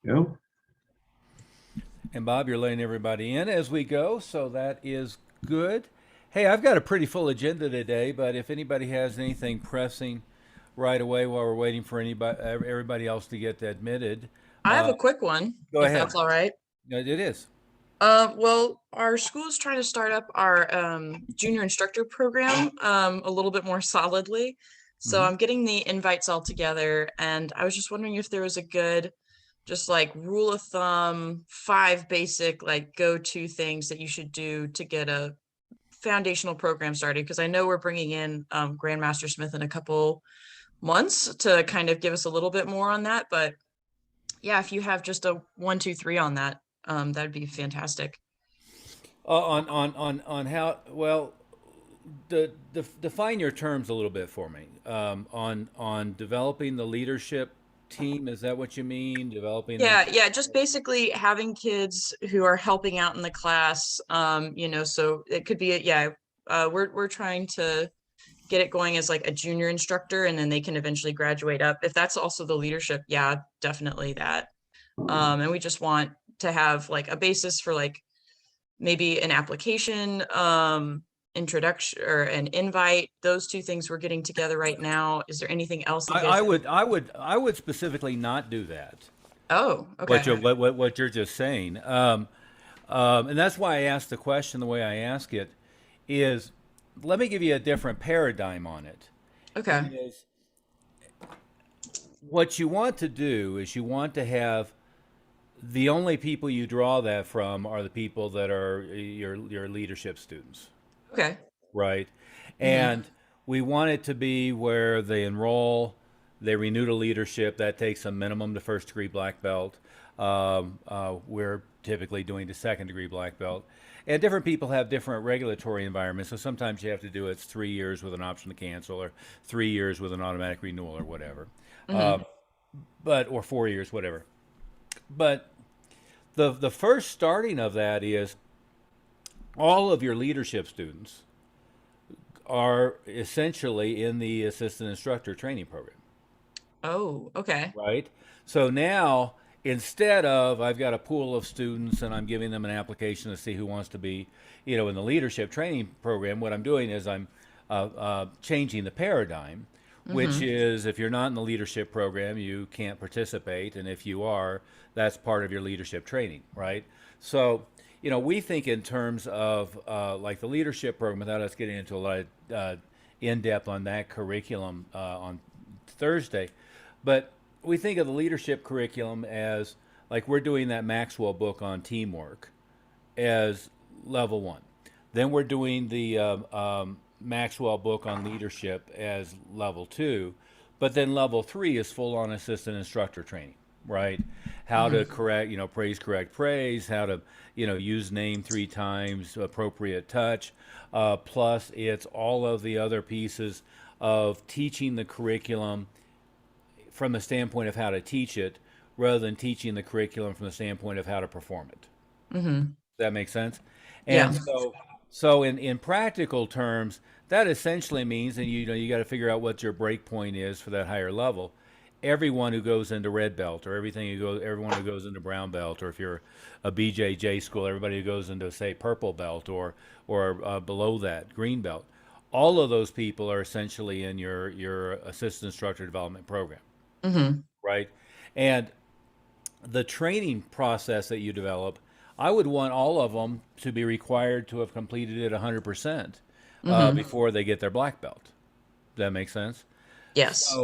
Yeah. And Bob, you're letting everybody in as we go, so that is good. Hey, I've got a pretty full agenda today, but if anybody has anything pressing right away while we're waiting for everybody else to get admitted, I have uh, a quick one, go if ahead. that's all right. It is. Well, our school is trying to start up our junior instructor program a little bit more solidly. So Hmm. I'm getting the invites all together, and I was just wondering if there was a good, just like rule of thumb, five basic like go-to things that you should do to get a foundational program started. Because I know we're bringing in Grandmaster Smith in a couple months to kind of give us a little bit more on that. But yeah, if you have just a one, two, three on that, that'd be fantastic. On how well define your terms a little bit for me. On developing the leadership team, is that what you mean? Developing the Yeah, just basically having kids who are helping out in the class. So it could be we're trying to get it going as like a junior instructor, and then they can eventually graduate up. If that's also the leadership, yeah, definitely that. And we just want to have like a basis for like maybe an application, introduction or an invite. Those two things we're getting together right now. Is there anything else that you guys? I would specifically not do that. Oh, okay. What you're just saying, and that's why I asked the question the way I ask it. Is let me give you a different paradigm on it. Okay. Is what you want to do is you want to have the only people you draw that from are the people that are your leadership students, Okay. right? Mm-hmm. And we want it to be where they enroll, they renew to leadership. That takes a minimum to first degree black belt. We're typically doing to second degree black belt. And different people have different regulatory environments. So sometimes you have to do it's 3 years with an option to cancel, or 3 years with an automatic renewal, or whatever. Mm-hmm. Or 4 years, whatever. But the first starting of that is all of your leadership students are essentially in the assistant instructor training program, Oh, okay. right? So now, instead of I've got a pool of students and I'm giving them an application to see who wants to be, in the leadership training program, what I'm doing is I'm changing the paradigm, which Mm-hmm. is if you're not in the leadership program, you can't participate, and if you are, that's part of your leadership training, right? So, we think in terms of like the leadership program, without us getting into a lot of in depth on that curriculum on Thursday, but we think of the leadership curriculum as like we're doing that Maxwell book on teamwork as level one. Then we're doing the Maxwell book on leadership as level two. But then level three is full on assistant instructor training, right? How to Mm-hmm. correct, correct praise, how to, use name 3 times, appropriate touch. Plus, it's all of the other pieces of teaching the curriculum from the standpoint of how to teach it rather than teaching the curriculum from the standpoint of how to perform it. Mm-hmm. That makes sense. Yeah. And so in practical terms, that essentially means, and you got to figure out what your break point is for that higher level. Everyone who goes into red belt, or everyone who goes into brown belt, or if you're a BJJ school, everybody who goes into say purple belt, or below that green belt, all of those people are essentially in your assistant instructor development program, Mm-hmm. right? And the training process that you develop, I would want all of them to be required to have completed it 100% Mm-hmm. before they get their black belt. Does that make sense? Yes.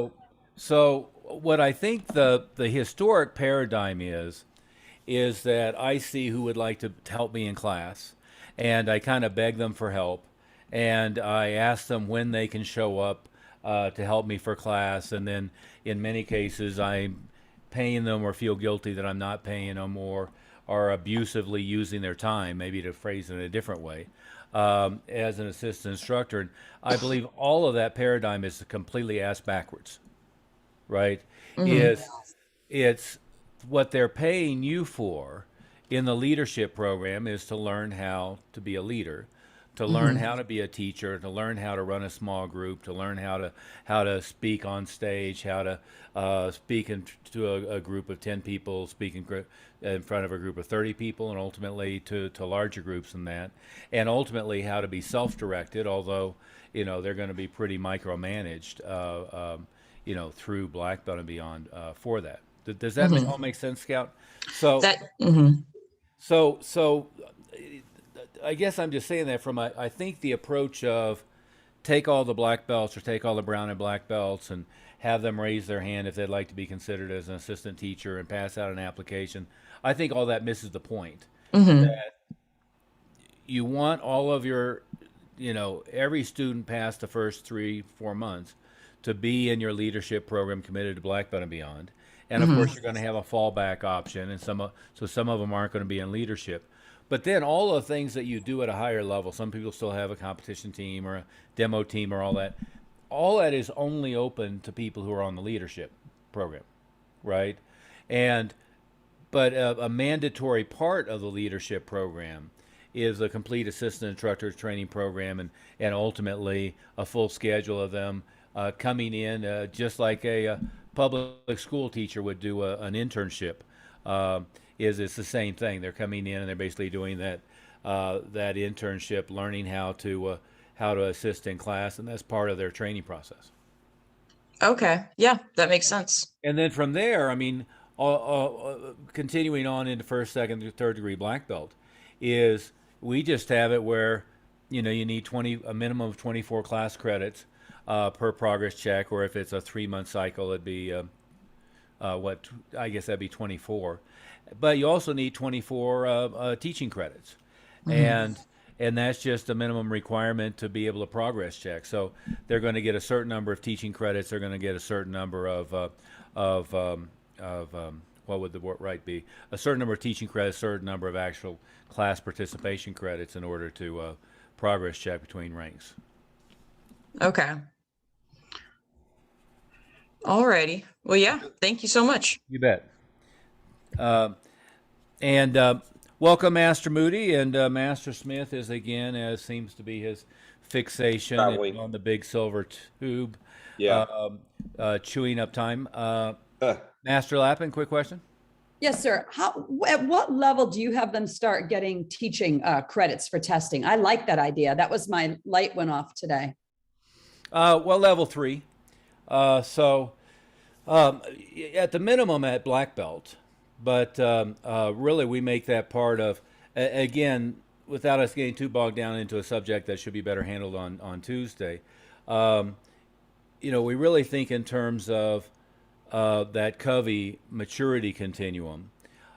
So what I think the historic paradigm is that I see who would like to help me in class, and I kind of beg them for help, and I ask them when they can show up to help me for class, and then in many cases I'm paying them or feel guilty that I'm not paying them, or are abusively using their time, maybe to phrase it in a different way, as an assistant instructor. And I believe all of that paradigm is completely ass backwards, right? Mm-hmm. Is it's what they're paying you for in the leadership program is to learn how to be a leader. to learn how to be a teacher, to learn how to run a small group, to learn how to speak on stage, how to speak to a group of 10 people, speak in front of a group of 30 people, and ultimately to larger groups than that, and ultimately how to be self-directed, although they're going to be pretty micromanaged, through Black Belt and beyond for that. Does that all make sense, Scout? So That, mhm. so I guess I'm just saying that I think the approach of take all the black belts or take all the brown and black belts and have them raise their hand if they'd like to be considered as an assistant teacher and pass out an application. I think all that misses the point. That you want all of your, every student past the first 3-4 months to be in your leadership program committed to Black Belt and beyond. And of course, you're going to have a fallback option, and some of them aren't going to be in leadership. But then all of the things that you do at a higher level, some people still have a competition team or a demo team or all that is only open to people who are on the leadership program, right? But a mandatory part of the leadership program is a complete assistant instructor training program, and ultimately a full schedule of them coming in just like a public school teacher would do an internship. It's the same thing. They're coming in and they're basically doing that internship, learning how to assist in class, and that's part of their training process. Okay, yeah, that makes sense. And then from there, I mean, continuing on into first, second, third degree black belt, is we just have it where you need a minimum of 24 class credits per progress check, or if it's a 3-month cycle, it'd be I guess that'd be 24. But you also need 24 teaching credits, and that's just a minimum requirement to be able to progress check. So they're going to get a certain number of teaching credits. They're going to get a certain number of what would the right be? A certain number of teaching credits, a certain number of actual class participation credits in order to progress check between ranks. Okay. Alrighty. Well, yeah, thank you so much. You bet. And welcome, Master Moody, and Master Smith is again, as seems to be his fixation, Traveling. on the big silver tube. Yeah. Chewing up time. Master Lappin, quick question. Yes, sir. At what level do you have them start getting teaching credits for testing? I like that idea. That was my light went off today. Well, level 3. So at the minimum at black belt, but really we make that part of, again, without us getting too bogged down into a subject that should be better handled on Tuesday. We really think in terms of that Covey maturity continuum.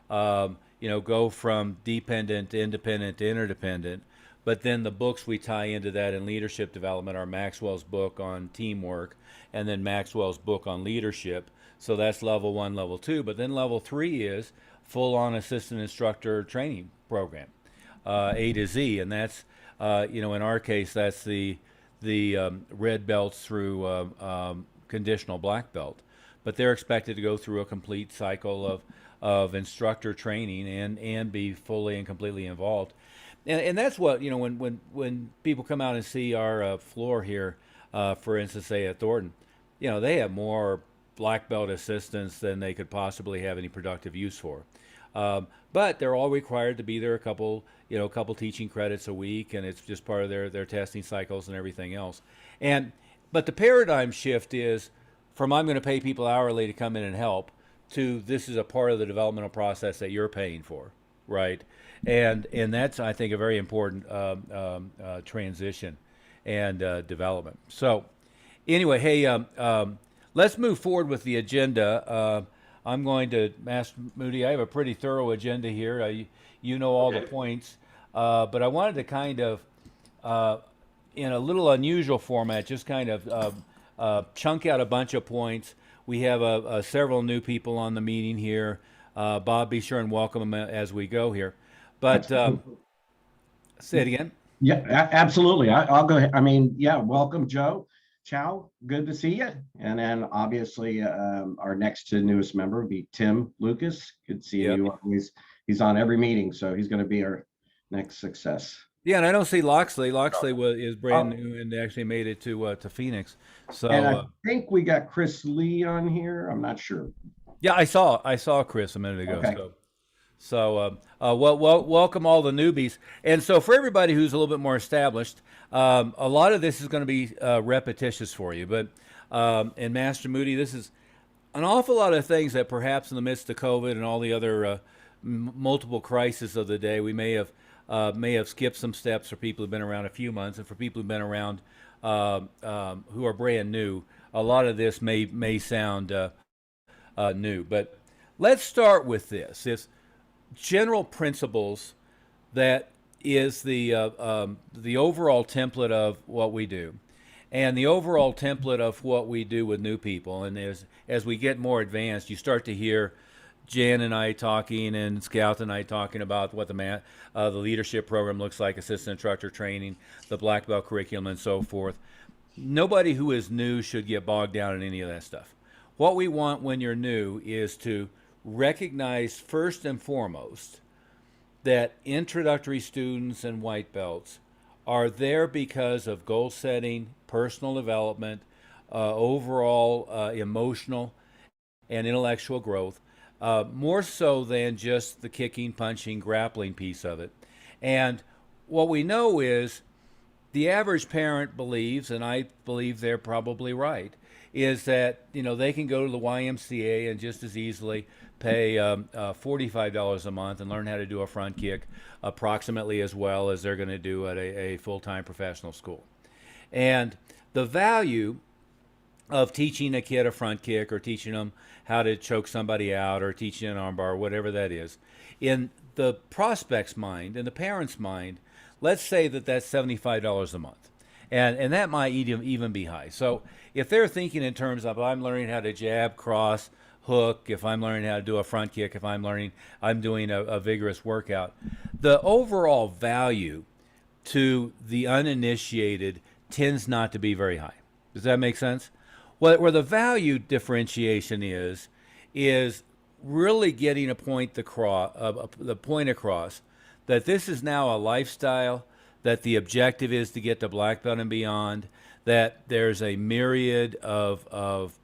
Go from dependent to independent to interdependent. But then the books we tie into that in leadership development are Maxwell's book on teamwork, and then Maxwell's book on leadership. So that's level 1, level 2. But then level 3 is full-on assistant instructor training program, A to Z, and that's in our case that's the red belts through conditional black belt. But they're expected to go through a complete cycle of instructor training and be fully and completely involved. And that's what, when people come out and see our floor here, for instance, say at Thornton, they have more black belt assistants than they could possibly have any productive use for. But they're all required to be there a couple teaching credits a week, and it's just part of their testing cycles and everything else. But the paradigm shift is from I'm going to pay people hourly to come in and help to this is a part of the developmental process that you're paying for, right? And that's, I think, a very important transition and development. So anyway, hey, let's move forward with the agenda. I'm going to, Master Moody, I have a pretty thorough agenda here. You know all the points, but I wanted to kind of, in a little unusual format, just kind of chunk out a bunch of points. We have several new people on the meeting here. Bob, be sure and welcome them as we go here. But say it again. Yeah, absolutely. I'll go ahead. I mean, yeah, welcome, Joe. Chow, good to see you. And then obviously our next to newest member would be Tim Lucas. Good seeing you always. He's on every meeting, so he's going to be our next success. Yeah, and I don't see Loxley. Loxley is brand Oh, new and actually made it to Phoenix. So and I think we got Chris Lee on here. I'm not sure. yeah, I saw Chris a minute ago. Okay. Welcome all the newbies. And so for everybody who's a little bit more established, a lot of this is going to be repetitious for you. But in Master Moody, this is an awful lot of things that perhaps in the midst of COVID and all the other multiple crises of the day, we may have skipped some steps for people who've been around a few months, and for people who've been around who are brand new. A lot of this may sound new, but let's start with this. It's general principles that is the overall template of what we do, and the overall template of what we do with new people. And as we get more advanced, you start to hear Jan and I talking, and Scout and I talking about what the leadership program looks like, assistant instructor training, the black belt curriculum, and so forth. Nobody who is new should get bogged down in any of that stuff. What we want when you're new is to recognize first and foremost that introductory students and white belts are there because of goal setting, personal development, overall emotional and intellectual growth, more so than just the kicking, punching, grappling piece of it. And what we know is the average parent believes, and I believe they're probably right, is that they can go to the YMCA and just as easily pay $45 a month and learn how to do a front kick approximately as well as they're going to do at a full-time professional school. And the value of teaching a kid a front kick, or teaching them how to choke somebody out, or teaching an armbar, whatever that is, in the prospect's mind, in the parent's mind, let's say that that's $75 a month. And that might even be high. So if they're thinking in terms of, I'm learning how to jab, cross, hook, if I'm learning how to do a front kick, if I'm doing a vigorous workout, the overall value to the uninitiated tends not to be very high. Does that make sense? Where the value differentiation is really getting the point across that this is now a lifestyle, that the objective is to get to black belt and beyond, that there's a myriad of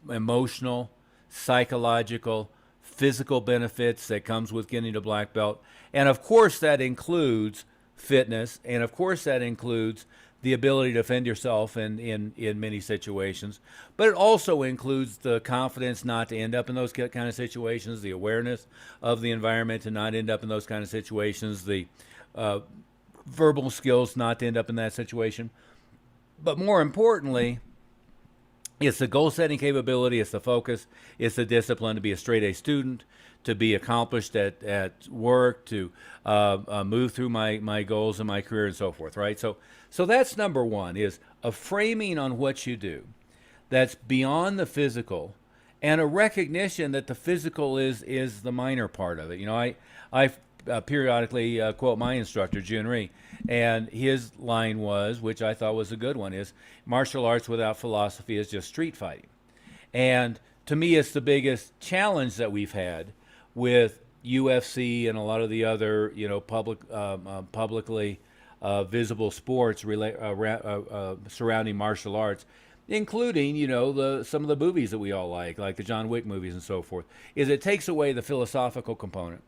emotional, psychological, physical benefits that comes with getting to black belt. And of course that includes fitness, and of course that includes the ability to defend yourself in many situations, but it also includes the confidence not to end up in those kind of situations, the awareness of the environment to not end up in those kind of situations, the verbal skills not to end up in that situation. But more importantly, it's the goal setting capability, it's the focus, it's the discipline to be a straight A student, to be accomplished at work, to move through my goals in my career and so forth, right? So that's number one, is a framing on what you do that's beyond the physical, and a recognition that the physical is the minor part of it. I periodically quote my instructor, Jun Rhee, and his line was, which I thought was a good one, is martial arts without philosophy is just street fighting. And to me, it's the biggest challenge that we've had with UFC and a lot of the other, publicly visible sports surrounding martial arts, including, some of the movies that we all like the John Wick movies and so forth, is it takes away the philosophical component,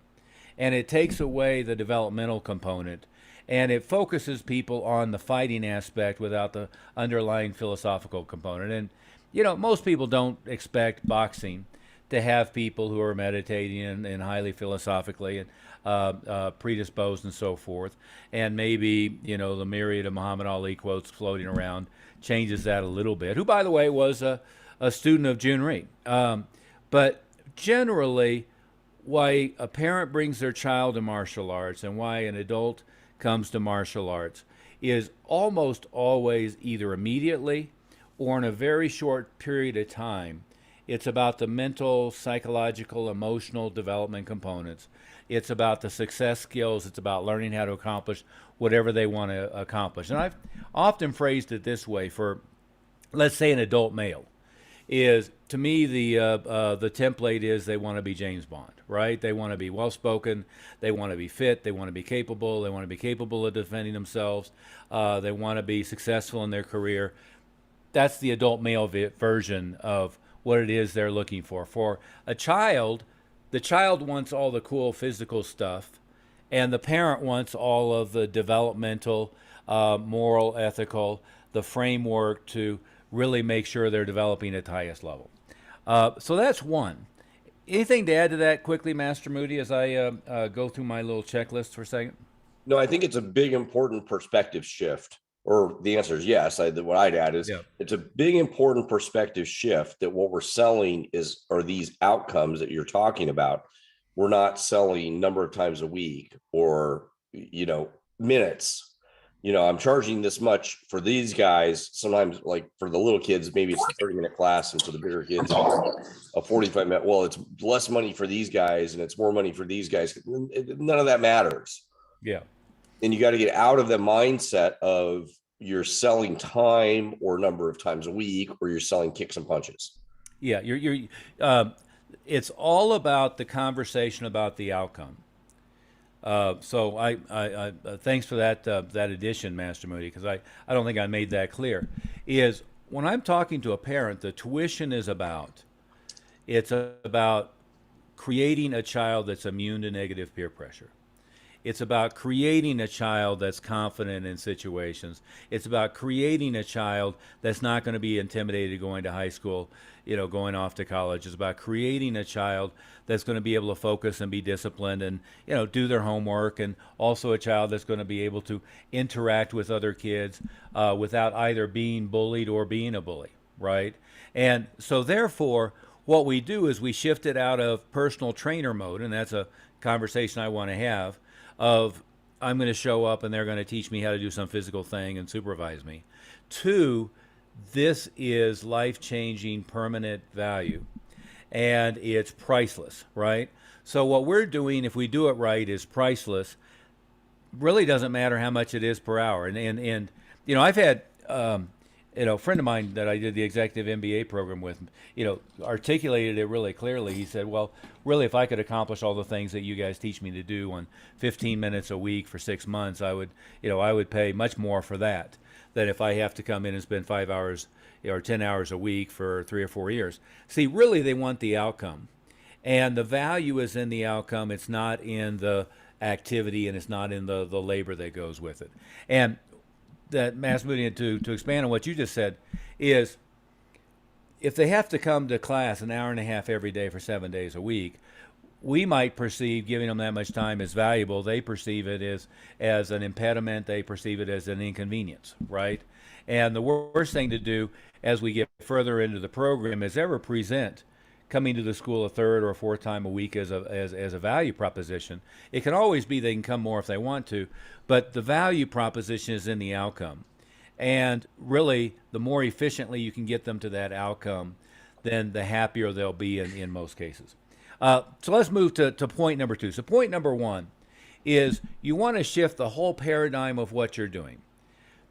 and it takes away the developmental component, and it focuses people on the fighting aspect without the underlying philosophical component. And, most people don't expect boxing to have people who are meditating and highly philosophically and predisposed and so forth. And maybe, the myriad of Muhammad Ali quotes floating around changes that a little bit, who, by the way, was a student of Jun Rhee. But generally, why a parent brings their child to martial arts and why an adult comes to martial arts is almost always either immediately or in a very short period of time. It's about the mental, psychological, emotional development components. It's about the success skills. It's about learning how to accomplish whatever they want to accomplish. And I've often phrased it this way for, let's say, an adult male. is, to me, the template is they want to be James Bond, right? They want to be well spoken, they want to be fit, they want to be capable, they want to be capable of defending themselves, they want to be successful in their career. That's the adult male version of what it is they're looking for. For a child, the child wants all the cool physical stuff, and the parent wants all of the developmental, moral, ethical, the framework to really make sure they're developing at the highest level. So that's one. Anything to add to that quickly, Master Moody, as I go through my little checklist for a second? No, I think it's a big, important perspective shift. Or the answer is yes. What I'd add is it's a big, important perspective shift that what we're selling are these outcomes that you're talking about. We're not selling number of times a week or, minutes. I'm charging this much for these guys. Sometimes, like for the little kids, maybe it's a 30-minute class, and for the bigger kids, a 45-minute. Well, it's less money for these guys and it's more money for these guys. None of that matters. Yeah. And you got to get out of the mindset of you're selling time or number of times a week, or you're selling kicks and punches. Yeah, it's all about the conversation about the outcome. So I thanks for that addition, Master Moody, because I don't think I made that clear. Is when I'm talking to a parent, the tuition is about creating a child that's immune to negative peer pressure. It's about creating a child that's confident in situations. It's about creating a child that's not going to be intimidated going to high school, going off to college. It's about creating a child that's going to be able to focus and be disciplined and, do their homework, and also a child that's going to be able to interact with other kids without either being bullied or being a bully, right? And so therefore, what we do is we shift it out of personal trainer mode, and that's a conversation I want to have, of I'm going to show up and they're going to teach me how to do some physical thing and supervise me, to this is life-changing permanent value, and it's priceless, right? So what we're doing, if we do it right, is priceless. Really doesn't matter how much it is per hour. And I've had a friend of mine that I did the executive MBA program with, articulated it really clearly. He said, well, really, if I could accomplish all the things that you guys teach me to do on 15 minutes a week for 6 months, I would pay much more for that than if I have to come in and spend 5 hours or 10 hours a week for 3 or 4 years. See, really, they want the outcome. And the value is in the outcome. It's not in the activity, and it's not in the labor that goes with it. And that, Mass Moody, to expand on what you just said, is if they have to come to class an hour and a half every day for 7 days a week, we might perceive giving them that much time as valuable. They perceive it as an impediment. They perceive it as an inconvenience, right? And the worst thing to do as we get further into the program is ever present coming to the school a third or a fourth time a week as a value proposition. It can always be they can come more if they want to, but the value proposition is in the outcome. And really, the more efficiently you can get them to that outcome, then the happier they'll be in most cases. So let's move to point number 2. So point number 1 is you want to shift the whole paradigm of what you're doing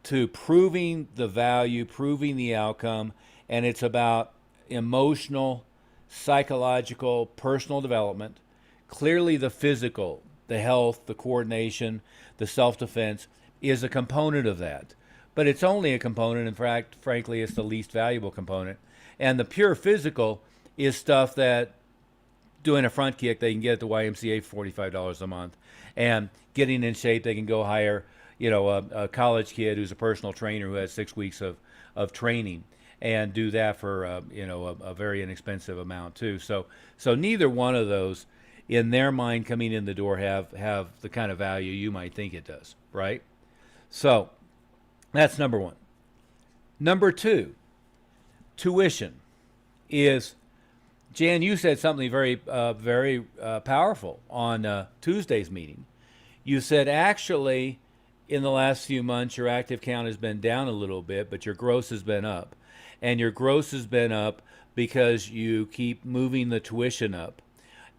to proving the value, proving the outcome, and it's about emotional, psychological, personal development. Clearly the physical, the health, the coordination, the self-defense is a component of that. But it's only a component. In fact, frankly, it's the least valuable component. And the pure physical is stuff that doing a front kick, they can get at the YMCA for $45 a month. And getting in shape, they can go hire, a college kid who's a personal trainer who has 6 weeks of training, and do that for a very inexpensive amount too. So neither one of those, in their mind, coming in the door have the kind of value you might think it does, right? So that's number 1. Number 2, tuition is, Jan, you said something very powerful on Tuesday's meeting. You said, actually, in the last few months, your active count has been down a little bit, but your gross has been up. And your gross has been up because you keep moving the tuition up.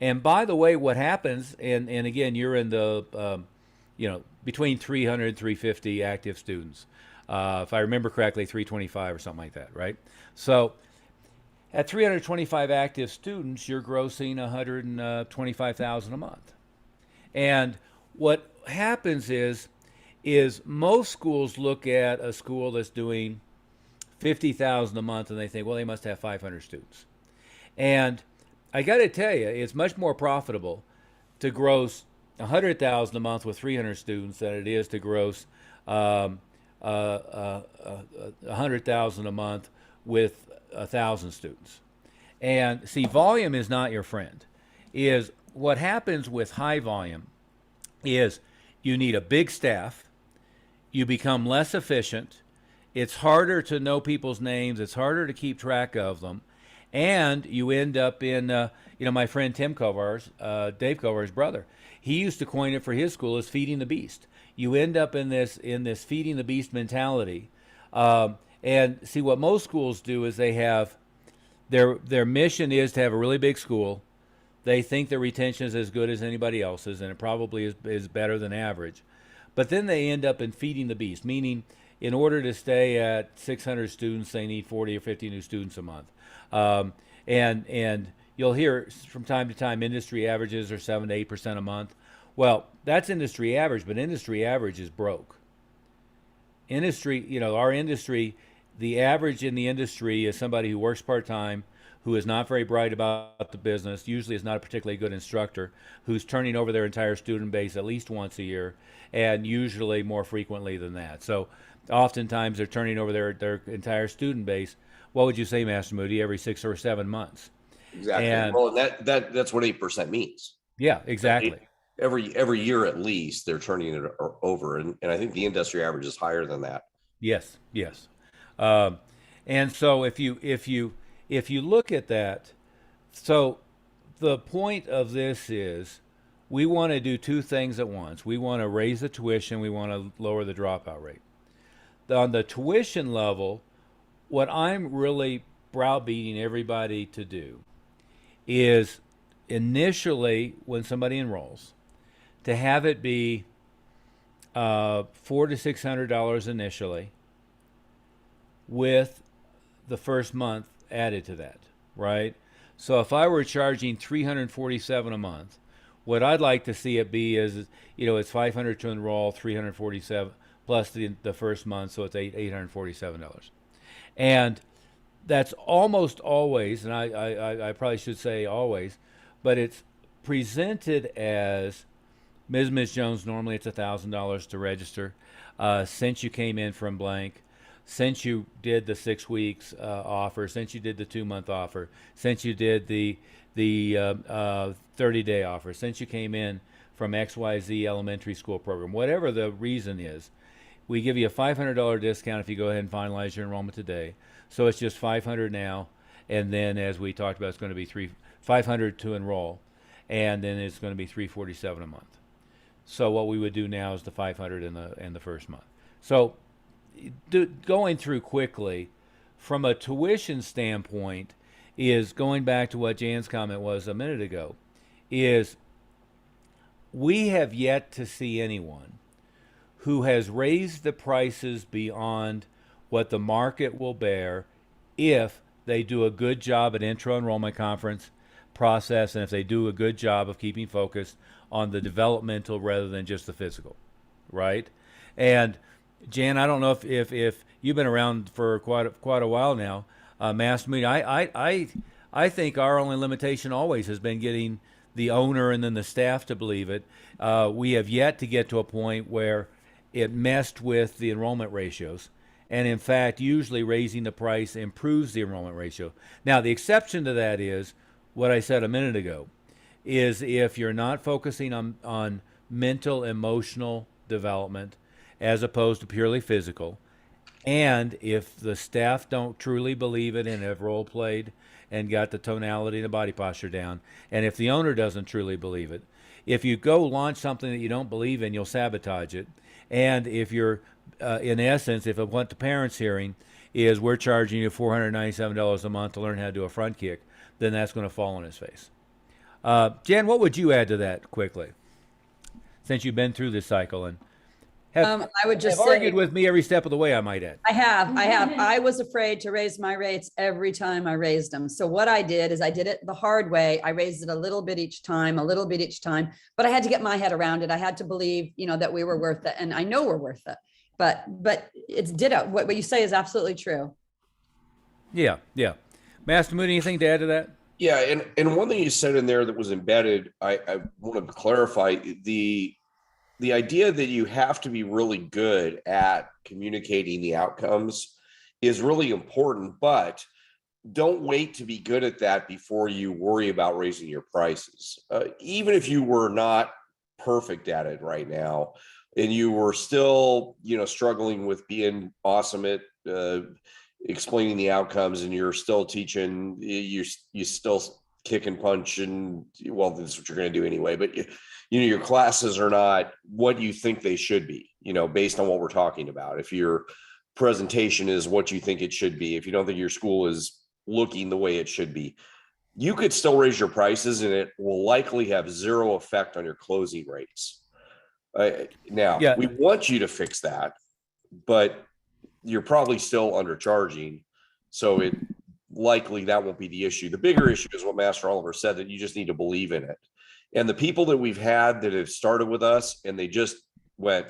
And by the way, what happens, and again, you're in the, between 300 and 350 active students. If I remember correctly, 325 or something like that, right? So At 325 active students, you're grossing 125,000 a month. And what happens is most schools look at a school that's doing 50,000 a month and they think, well, they must have 500 students. And I got to tell you, it's much more profitable to gross 100,000 a month with 300 students than it is to gross 100,000 a month with 1,000 students. And see, volume is not your friend. Is what happens with high volume is you need a big staff, you become less efficient, it's harder to know people's names, it's harder to keep track of them, and you end up in, my friend Tim Kovar's, Dave Kovar's brother, he used to coin it for his school as feeding the beast. You end up in this feeding the beast mentality. And see, what most schools do is they have their mission is to have a really big school. They think their retention is as good as anybody else's, and it probably is better than average. But then they end up in feeding the beast, meaning in order to stay at 600 students, they need 40 or 50 new students a month. And you'll hear from time to time industry averages are 7 to 8% a month. Well, that's industry average, but industry average is broke. Our industry, the average in the industry is somebody who works part-time, who is not very bright about the business, usually is not a particularly good instructor, who's turning over their entire student base at least once a year, and usually more frequently than that. So oftentimes they're turning over their entire student base, what would you say, Master Moody, every 6 or 7 months? Exactly. And, well, that's what 8% means. Yeah, exactly. Every year at least they're turning it over, and I think the industry average is higher than that. Yes. And so if you look at that, so the point of this is we want to do two things at once. We want to raise the tuition. We want to lower the dropout rate. On the tuition level, what I'm really browbeating everybody to do is initially when somebody enrolls, to have it be $400 to $600 initially, with the first month added to that, right? So if I were charging $347 a month, what I'd like to see it be is, it's $500 to enroll, $347 plus the first month, so it's $847. And that's almost always, and I probably should say always, but it's presented as Ms. Jones, normally it's $1,000 to register. Since you came in from blank, since you did the 6 weeks offer, since you did the 2-month offer, since you did the 30-day offer, since you came in from XYZ elementary school program, whatever the reason is, we give you a $500 discount if you go ahead and finalize your enrollment today. So it's just $500 now, and then as we talked about, it's going to be $500 to enroll, and then it's going to be $347 a month. So what we would do now is the $500 in the first month. So going through quickly, from a tuition standpoint, is going back to what Jan's comment was a minute ago, is we have yet to see anyone who has raised the prices beyond what the market will bear if they do a good job at intro enrollment conference process, and if they do a good job of keeping focused on the developmental rather than just the physical, right? And Jan, I don't know if you've been around for quite a while now, Master Moody. I think our only limitation always has been getting the owner and then the staff to believe it. We have yet to get to a point where it messed with the enrollment ratios. And in fact, usually raising the price improves the enrollment ratio. Now, the exception to that is what I said a minute ago, is if you're not focusing on mental, emotional development as opposed to purely physical, and if the staff don't truly believe it and have role played and got the tonality and the body posture down, and if the owner doesn't truly believe it, if you go launch something that you don't believe in, you'll sabotage it. And if you're, in essence, if what the parents hearing is we're charging you $497 a month to learn how to do a front kick, then that's going to fall on his face. Jan, what would you add to that quickly, since you've been through this cycle? And I would just have say, argued with me every step of the way, I might add. I have. I was afraid to raise my rates every time I raised them. So what I did is I did it the hard way. I raised it a little bit each time, but I had to get my head around it. I had to believe, that we were worth it. And I know we're worth it, but it's ditto. What you say is absolutely true. Yeah. Master Moody, anything to add to that? Yeah, and one thing you said in there that was embedded, I want to clarify the idea that you have to be really good at communicating the outcomes is really important, but don't wait to be good at that before you worry about raising your prices. Even if you were not perfect at it right now, and you were still, struggling with being awesome at explaining the outcomes, and you're still teaching, you still kick and punch, and well, that's what you're going to do anyway. But your classes are not what you think they should be, based on what we're talking about. If your presentation is what you think it should be, if you don't think your school is looking the way it should be, you could still raise your prices, and it will likely have zero effect on your closing rates. Now, we want you to fix that, but you're probably still undercharging. So it likely that won't be the issue. The bigger issue is what Master Oliver said, that you just need to believe in it. And the people that we've had that have started with us and they just went,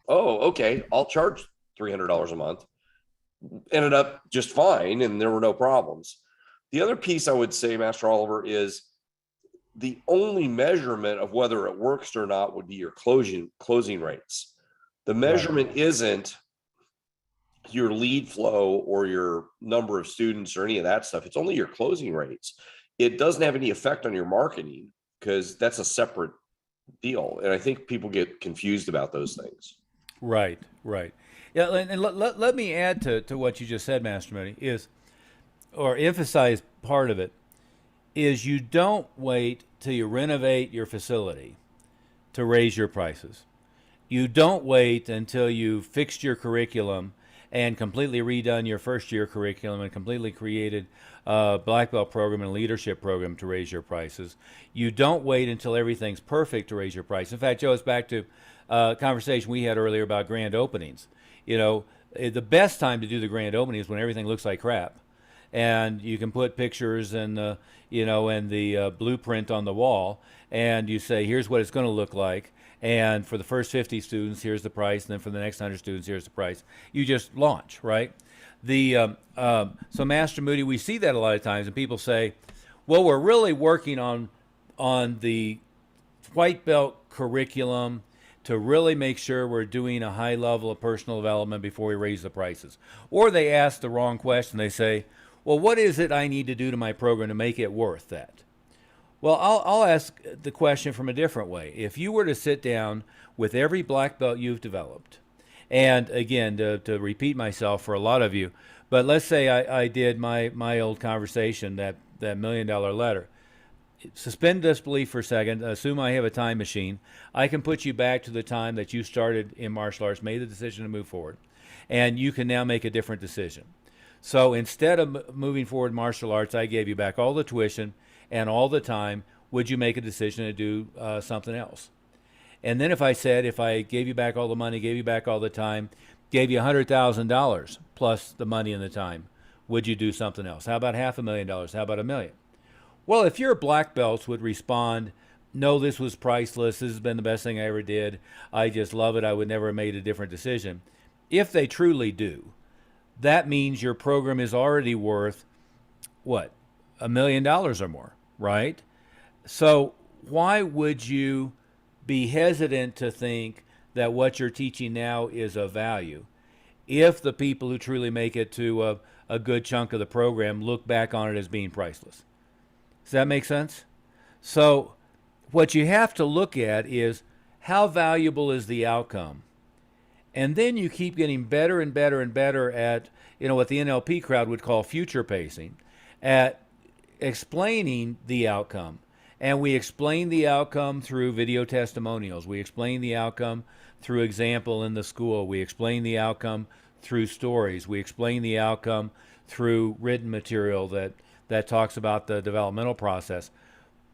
oh, okay, I'll charge $300 a month, ended up just fine, and there were no problems. The other piece I would say, Master Oliver, is the only measurement of whether it works or not would be your closing rates. The measurement isn't your lead flow or your number of students or any of that stuff. It's only your closing rates. It doesn't have any effect on your marketing, because that's a separate deal. And I think people get confused about those things. Right. Yeah, and let me add to what you just said, Master Moody, or emphasize part of it, is you don't wait till you renovate your facility to raise your prices. You don't wait until you've fixed your curriculum and completely redone your first year curriculum and completely created a black belt program and a leadership program to raise your prices. You don't wait until everything's perfect to raise your price. In fact, Joe, it's back to a conversation we had earlier about grand openings. The best time to do the grand opening is when everything looks like crap, and you can put pictures and the blueprint on the wall, and you say, here's what it's going to look like. And for the first 50 students, here's the price. And then for the next 100 students, here's the price. You just launch, right? So Master Moody, we see that a lot of times, and people say, well, we're really working on the white belt curriculum to really make sure we're doing a high level of personal development before we raise the prices. Or they ask the wrong question. They say, well, what is it I need to do to my program to make it worth that? Well, I'll ask the question from a different way. If you were to sit down with every black belt you've developed, and again, to repeat myself for a lot of you, but let's say I did my old conversation, that $1 million letter. Suspend disbelief for a second. Assume I have a time machine. I can put you back to the time that you started in martial arts, made the decision to move forward, and you can now make a different decision. So instead of moving forward martial arts, I gave you back all the tuition and all the time. Would you make a decision to do something else? And then if I gave you back all the money, gave you back all the time, gave you $100,000 plus the money and the time, would you do something else? How about $500,000? How about $1 million? Well, if your black belts would respond, no, this was priceless, this has been the best thing I ever did, I just love it, I would never have made a different decision. If they truly do, that means your program is already worth, what, $1 million or more, right? So why would you be hesitant to think that what you're teaching now is of value if the people who truly make it to a good chunk of the program look back on it as being priceless? Does that make sense? So what you have to look at is how valuable is the outcome? And then you keep getting better and better and better at, what the NLP crowd would call future pacing, at explaining the outcome. And we explain the outcome through video testimonials. We explain the outcome through example in the school. We explain the outcome through stories. We explain the outcome through written material that talks about the developmental process.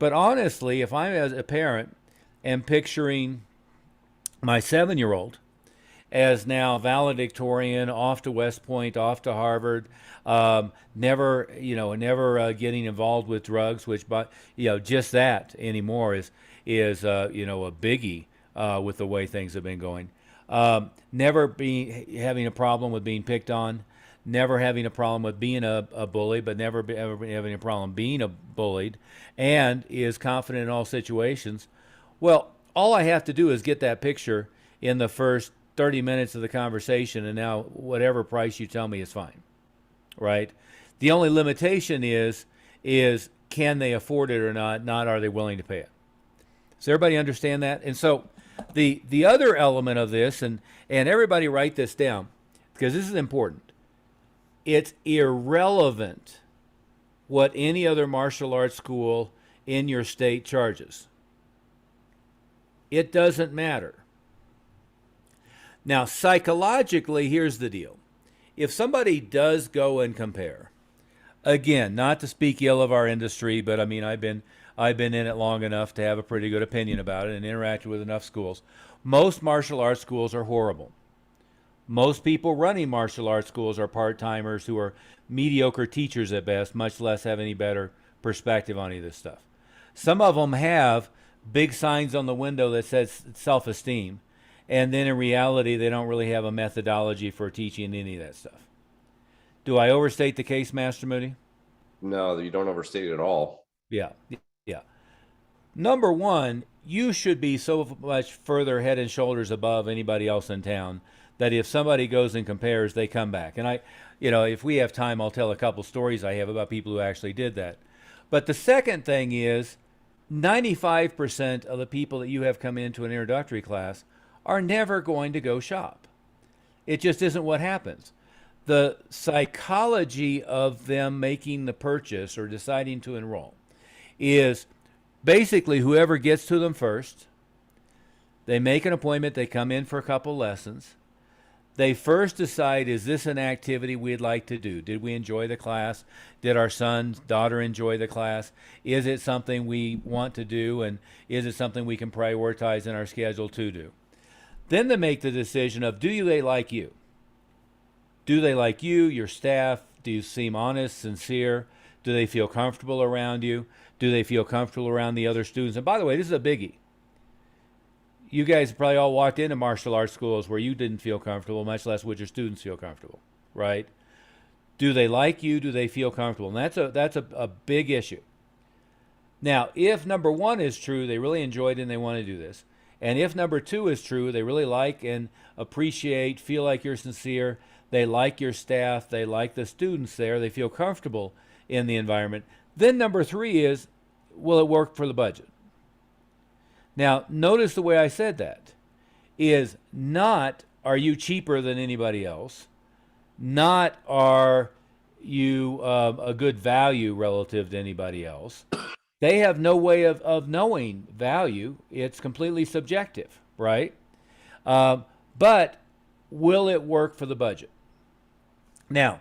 But honestly, if I'm as a parent and picturing my 7-year-old as now valedictorian, off to West Point, off to Harvard, never getting involved with drugs, which, but just that anymore is a biggie with the way things have been going. Never having a problem with being picked on, never having a problem with being a bully, but never ever having a problem being bullied, and is confident in all situations. Well, all I have to do is get that picture in the first 30 minutes of the conversation, and now whatever price you tell me is fine, right? The only limitation is can they afford it or not? Not are they willing to pay it? Does everybody understand that? And so the other element of this, and everybody write this down because this is important. It's irrelevant what any other martial arts school in your state charges. It doesn't matter. Now, psychologically, here's the deal. If somebody does go and compare, again, not to speak ill of our industry, but I mean, I've been in it long enough to have a pretty good opinion about it and interacted with enough schools. Most martial arts schools are horrible. Most people running martial arts schools are part-timers who are mediocre teachers at best, much less have any better perspective on any of this stuff. Some of them have big signs on the window that says self-esteem, and then in reality, they don't really have a methodology for teaching any of that stuff. Do I overstate the case, Master Moody? No, you don't overstate it at all. Yeah. Number one, you should be so much further head and shoulders above anybody else in town that if somebody goes and compares, they come back. And if we have time, I'll tell a couple stories I have about people who actually did that. But the second thing is 95% of the people that you have come into an introductory class are never going to go shop. It just isn't what happens. The psychology of them making the purchase or deciding to enroll is basically whoever gets to them first. They make an appointment, they come in for a couple lessons. They first decide, is this an activity we'd like to do? Did we enjoy the class? Did our son, daughter enjoy the class? Is it something we want to do? And is it something we can prioritize in our schedule to do? Then they make the decision of, do they like you? Do they like you, your staff? Do you seem honest, sincere? Do they feel comfortable around you? Do they feel comfortable around the other students? And by the way, this is a biggie. You guys probably all walked into martial arts schools where you didn't feel comfortable, much less would your students feel comfortable, right? Do they like you? Do they feel comfortable? And that's a big issue. Now, if number one is true, they really enjoyed it and they want to do this. And if number two is true, they really like and appreciate, feel like you're sincere, they like your staff, they like the students there, they feel comfortable in the environment. Then number three is, will it work for the budget? Now, notice the way I said that is not, are you cheaper than anybody else? Not, are you a good value relative to anybody else? They have no way of knowing value. It's completely subjective, right? But will it work for the budget? Now,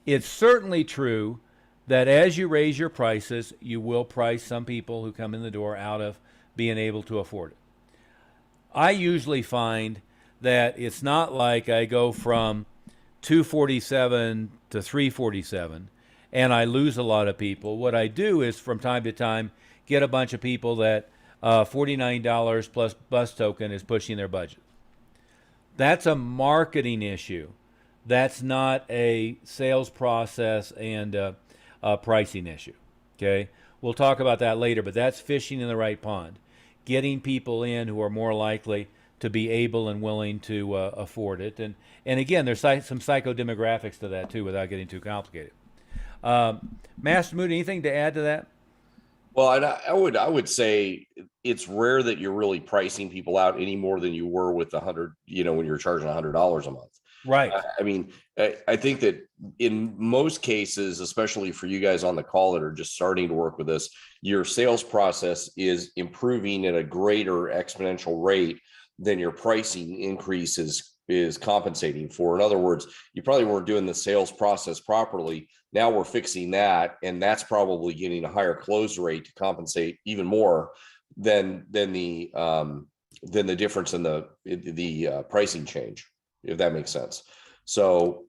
it's certainly true that as you raise your prices, you will price some people who come in the door out of being able to afford it. I usually find that it's not like I go from $247 to $347 and I lose a lot of people. What I do is from time to time get a bunch of people that $49 plus bus token is pushing their budget. That's a marketing issue. That's not a sales process and a pricing issue. Okay, we'll talk about that later, but that's fishing in the right pond. Getting people in who are more likely to be able and willing to afford it. And again, there's some psychodemographics to that too, without getting too complicated. Master Moody, anything to add to that? Well, I would say it's rare that you're really pricing people out any more than you were with when you're charging $100 a month. Right. I mean, I think that in most cases, especially for you guys on the call that are just starting to work with us, your sales process is improving at a greater exponential rate than your pricing increase is compensating for. In other words, you probably weren't doing the sales process properly. Now we're fixing that, and that's probably getting a higher close rate to compensate even more than the difference in the pricing change. if that makes sense. So,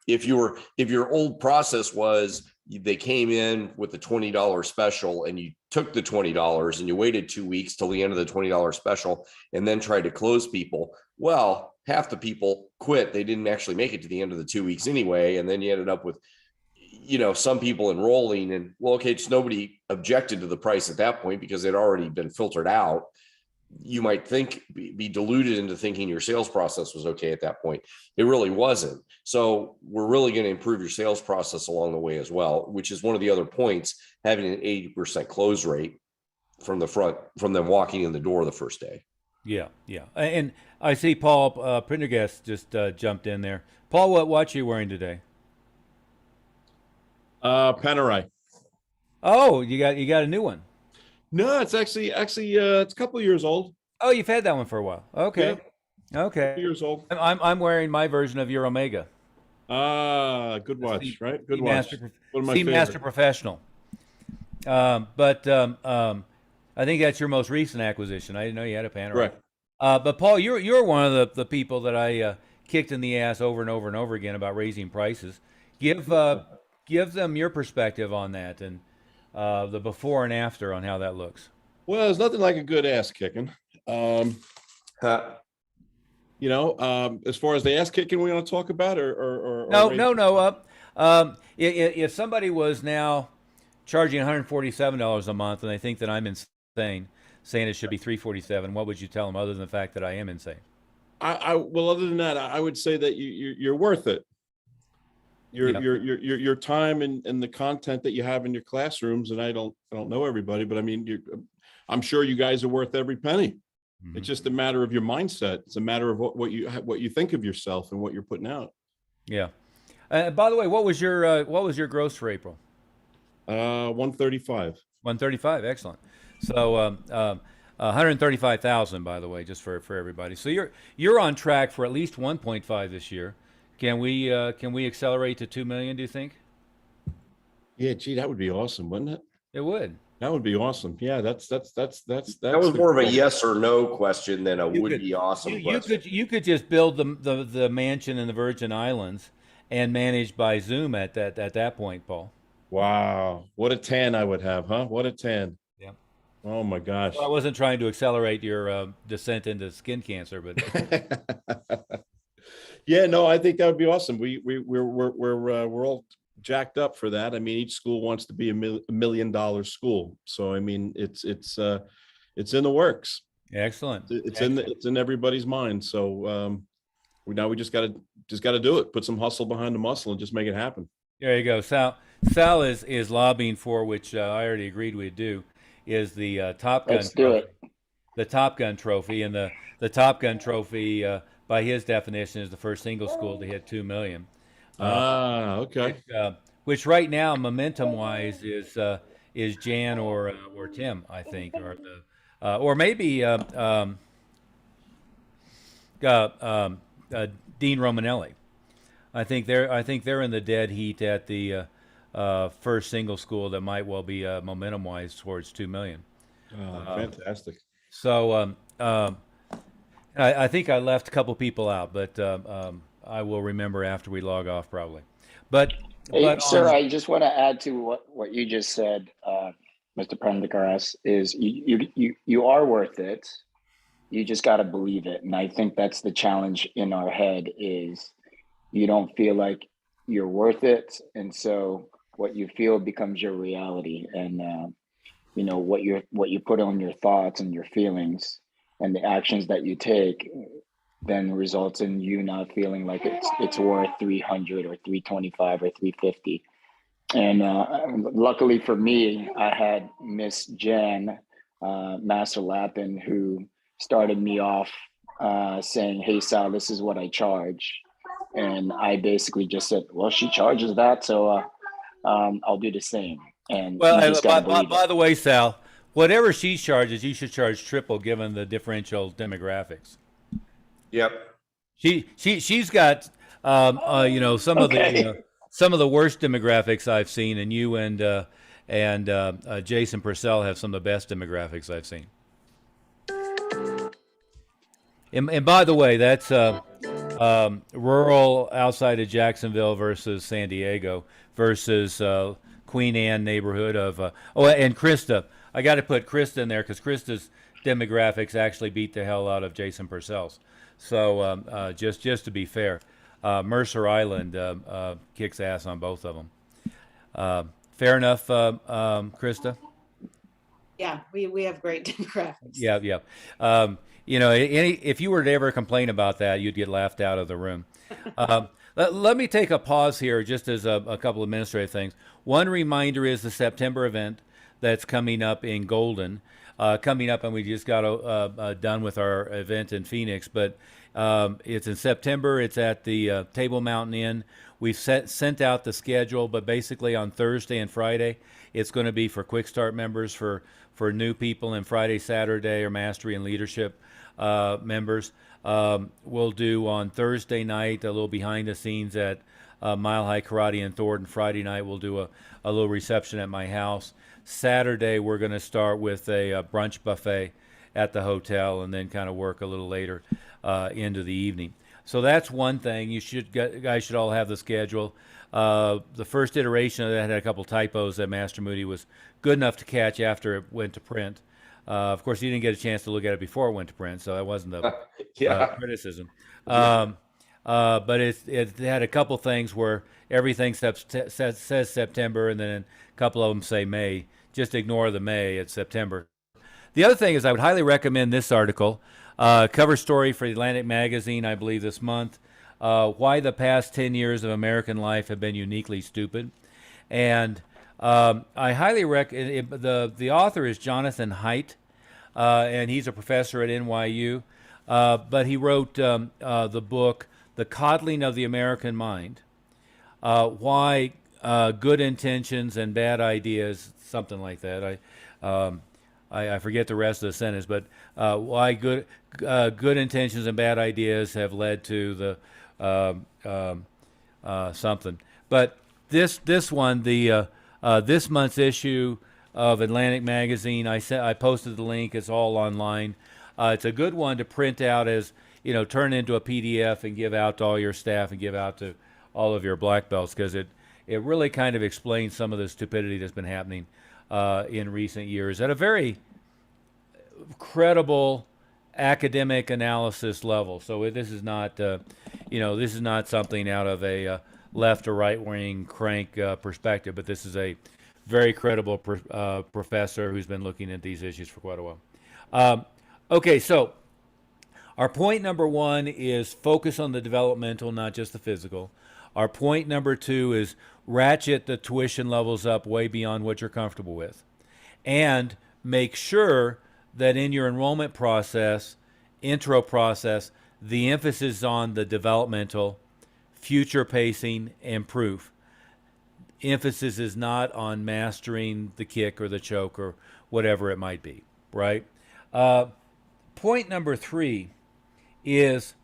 if your old process was they came in with the $20 special and you took the $20 and you waited 2 weeks till the end of the $20 special and then tried to close people, well, half the people quit. They didn't actually make it to the end of the 2 weeks anyway. And then you ended up with, some people enrolling and, well, okay, just nobody objected to the price at that point because it had already been filtered out. You might be deluded into thinking your sales process was okay at that point. It really wasn't. So we're really going to improve your sales process along the way as well, which is one of the other points, having an 80% close rate from the front, from them walking in the door the first day. Yeah. And I see Paul Prendergast just jumped in there. Paul, what watch are you wearing today? Panerai. Oh, you got a new one. No, it's actually it's a couple of years old. Oh, you've had that one for a while. Okay. Yeah. Okay. Years old. I'm wearing my version of your Omega. Good watch, right? Good watch. One of my Seamaster favorite. Professional. But I think that's your most recent acquisition. I didn't know you had a Panerai. Correct. But Paul, you're one of the people that I kicked in the ass over and over and over again about raising prices. Give them your perspective on that and the before and after on how that looks. Well, there's nothing like a good ass kicking. As far as the ass kicking we want to talk about, or no. If somebody was now charging $147 a month and they think that I'm insane, saying it should be $347, what would you tell them other than the fact that I am insane? Well, other than that, I would say that you're worth it. Your time and the content that you have in your classrooms, and I don't know everybody, but I mean, I'm sure you guys are worth every penny. Mm-hmm. It's just a matter of your mindset. It's a matter of what you think of yourself and what you're putting out. Yeah. By the way, what was your gross for April? 135. 135. Excellent. So 135,000, by the way, just for everybody. So you're on track for at least 1.5 this year. Can we accelerate to 2 million? Do you think? Yeah, gee, that would be awesome, wouldn't it? It would. That would be awesome. Yeah, that's. That was more of a yes or no question than be awesome. You could just build the mansion in the Virgin Islands and manage by Zoom at that point, Paul. Wow, what a tan I would have, huh? What a tan. Yeah. Oh my gosh. Well, I wasn't trying to accelerate your descent into skin cancer, but. Yeah, no, I think that would be awesome. We're all jacked up for that. I mean, each school wants to be $1 million school, so I mean, it's in the works. Excellent. It's in everybody's mind. So we just got to do it. Put some hustle behind the muscle and just make it happen. There you go. Sal is lobbying for, which I already agreed we'd do, is the Top Gun. Let's do it. The Top Gun trophy, and the Top Gun trophy. By his definition, is the first single school to hit 2 million. Okay. Which right now, momentum-wise, is Jan or Tim, I think, or maybe Dean Romanelli. I think they're in the dead heat at the first single school that might well be momentum-wise towards 2 million. Fantastic. So. I think I left a couple people out, but I will remember after we log off probably. But sir, I just want to add to what you just said, Mr. Prendergast, is you are worth it. You just got to believe it, and I think that's the challenge in our head is you don't feel like you're worth it, and so what you feel becomes your reality, and what you put on your thoughts and your feelings. And the actions that you take then results in you not feeling like it's worth 300 or 325 or 350. And luckily for me, I had Miss Jan Master-Lappin, who started me off saying, "Hey Sal, this is what I charge." And I basically just said, "Well, she charges that, so I'll do the same." And by the way, Sal, whatever she charges, you should charge triple, given the differential demographics. Yep. She's got some of the worst demographics I've seen, and you and Jason Purcell have some of the best demographics I've seen. And by the way, that's rural outside of Jacksonville versus San Diego versus Queen Anne neighborhood of and Krista. I got to put Krista in there because Krista's demographics actually beat the hell out of Jason Purcell's. So just to be fair, Mercer Island kicks ass on both of them. Fair enough, Krista? Yeah, we have great demographics. Yeah. If you were to ever complain about that, you'd get laughed out of the room. Let me take a pause here just as a couple administrative things. One reminder is the September event that's coming up in Golden. And we just got done with our event in Phoenix, but it's in September. It's at the Table Mountain Inn. We've sent out the schedule, but basically on Thursday and Friday, it's going to be for Quick Start members, for new people, and Friday, Saturday are Mastery and Leadership members. We'll do on Thursday night a little behind the scenes at Mile High Karate in Thornton. Friday night we'll do a little reception at my house. Saturday we're going to start with a brunch buffet at the hotel and then kind of work a little later into the evening. So that's one thing. Guys should all have the schedule. The first iteration of that had a couple typos that Master Moody was good enough to catch after it went to print. Of course, he didn't get a chance to look at it before it went to print, so that wasn't the criticism. But it had a couple things where everything says September, and then a couple of them say May. Just ignore the May. It's September. The other thing is I would highly recommend this article. Cover story for Atlantic Magazine, I believe, this month. Why the past 10 years of American life have been uniquely stupid. And I highly recommend the author is Jonathan Haidt, and he's a professor at NYU. But he wrote the book, The Coddling of the American Mind. Why good intentions and bad ideas, something like that. I forget the rest of the sentence, but why good intentions and bad ideas have led to the something. But this one, this month's issue of Atlantic Magazine, I posted the link. It's all online. It's a good one to print out as, turn into a PDF and give out to all your staff and give out to all of your black belts, because it really kind of explains some of the stupidity that's been happening in recent years at a very credible academic analysis level. So this is not, this is not something out of a left or right wing crank perspective, but this is a very credible professor who's been looking at these issues for quite a while. Okay, so our point number one is focus on the developmental, not just the physical. Our point number two is ratchet the tuition levels up way beyond what you're comfortable with. And make sure that in your enrollment process, intro process, the emphasis is on the developmental, future pacing, and proof. Emphasis is not on mastering the kick or the choke or whatever it might be, right? Point number three is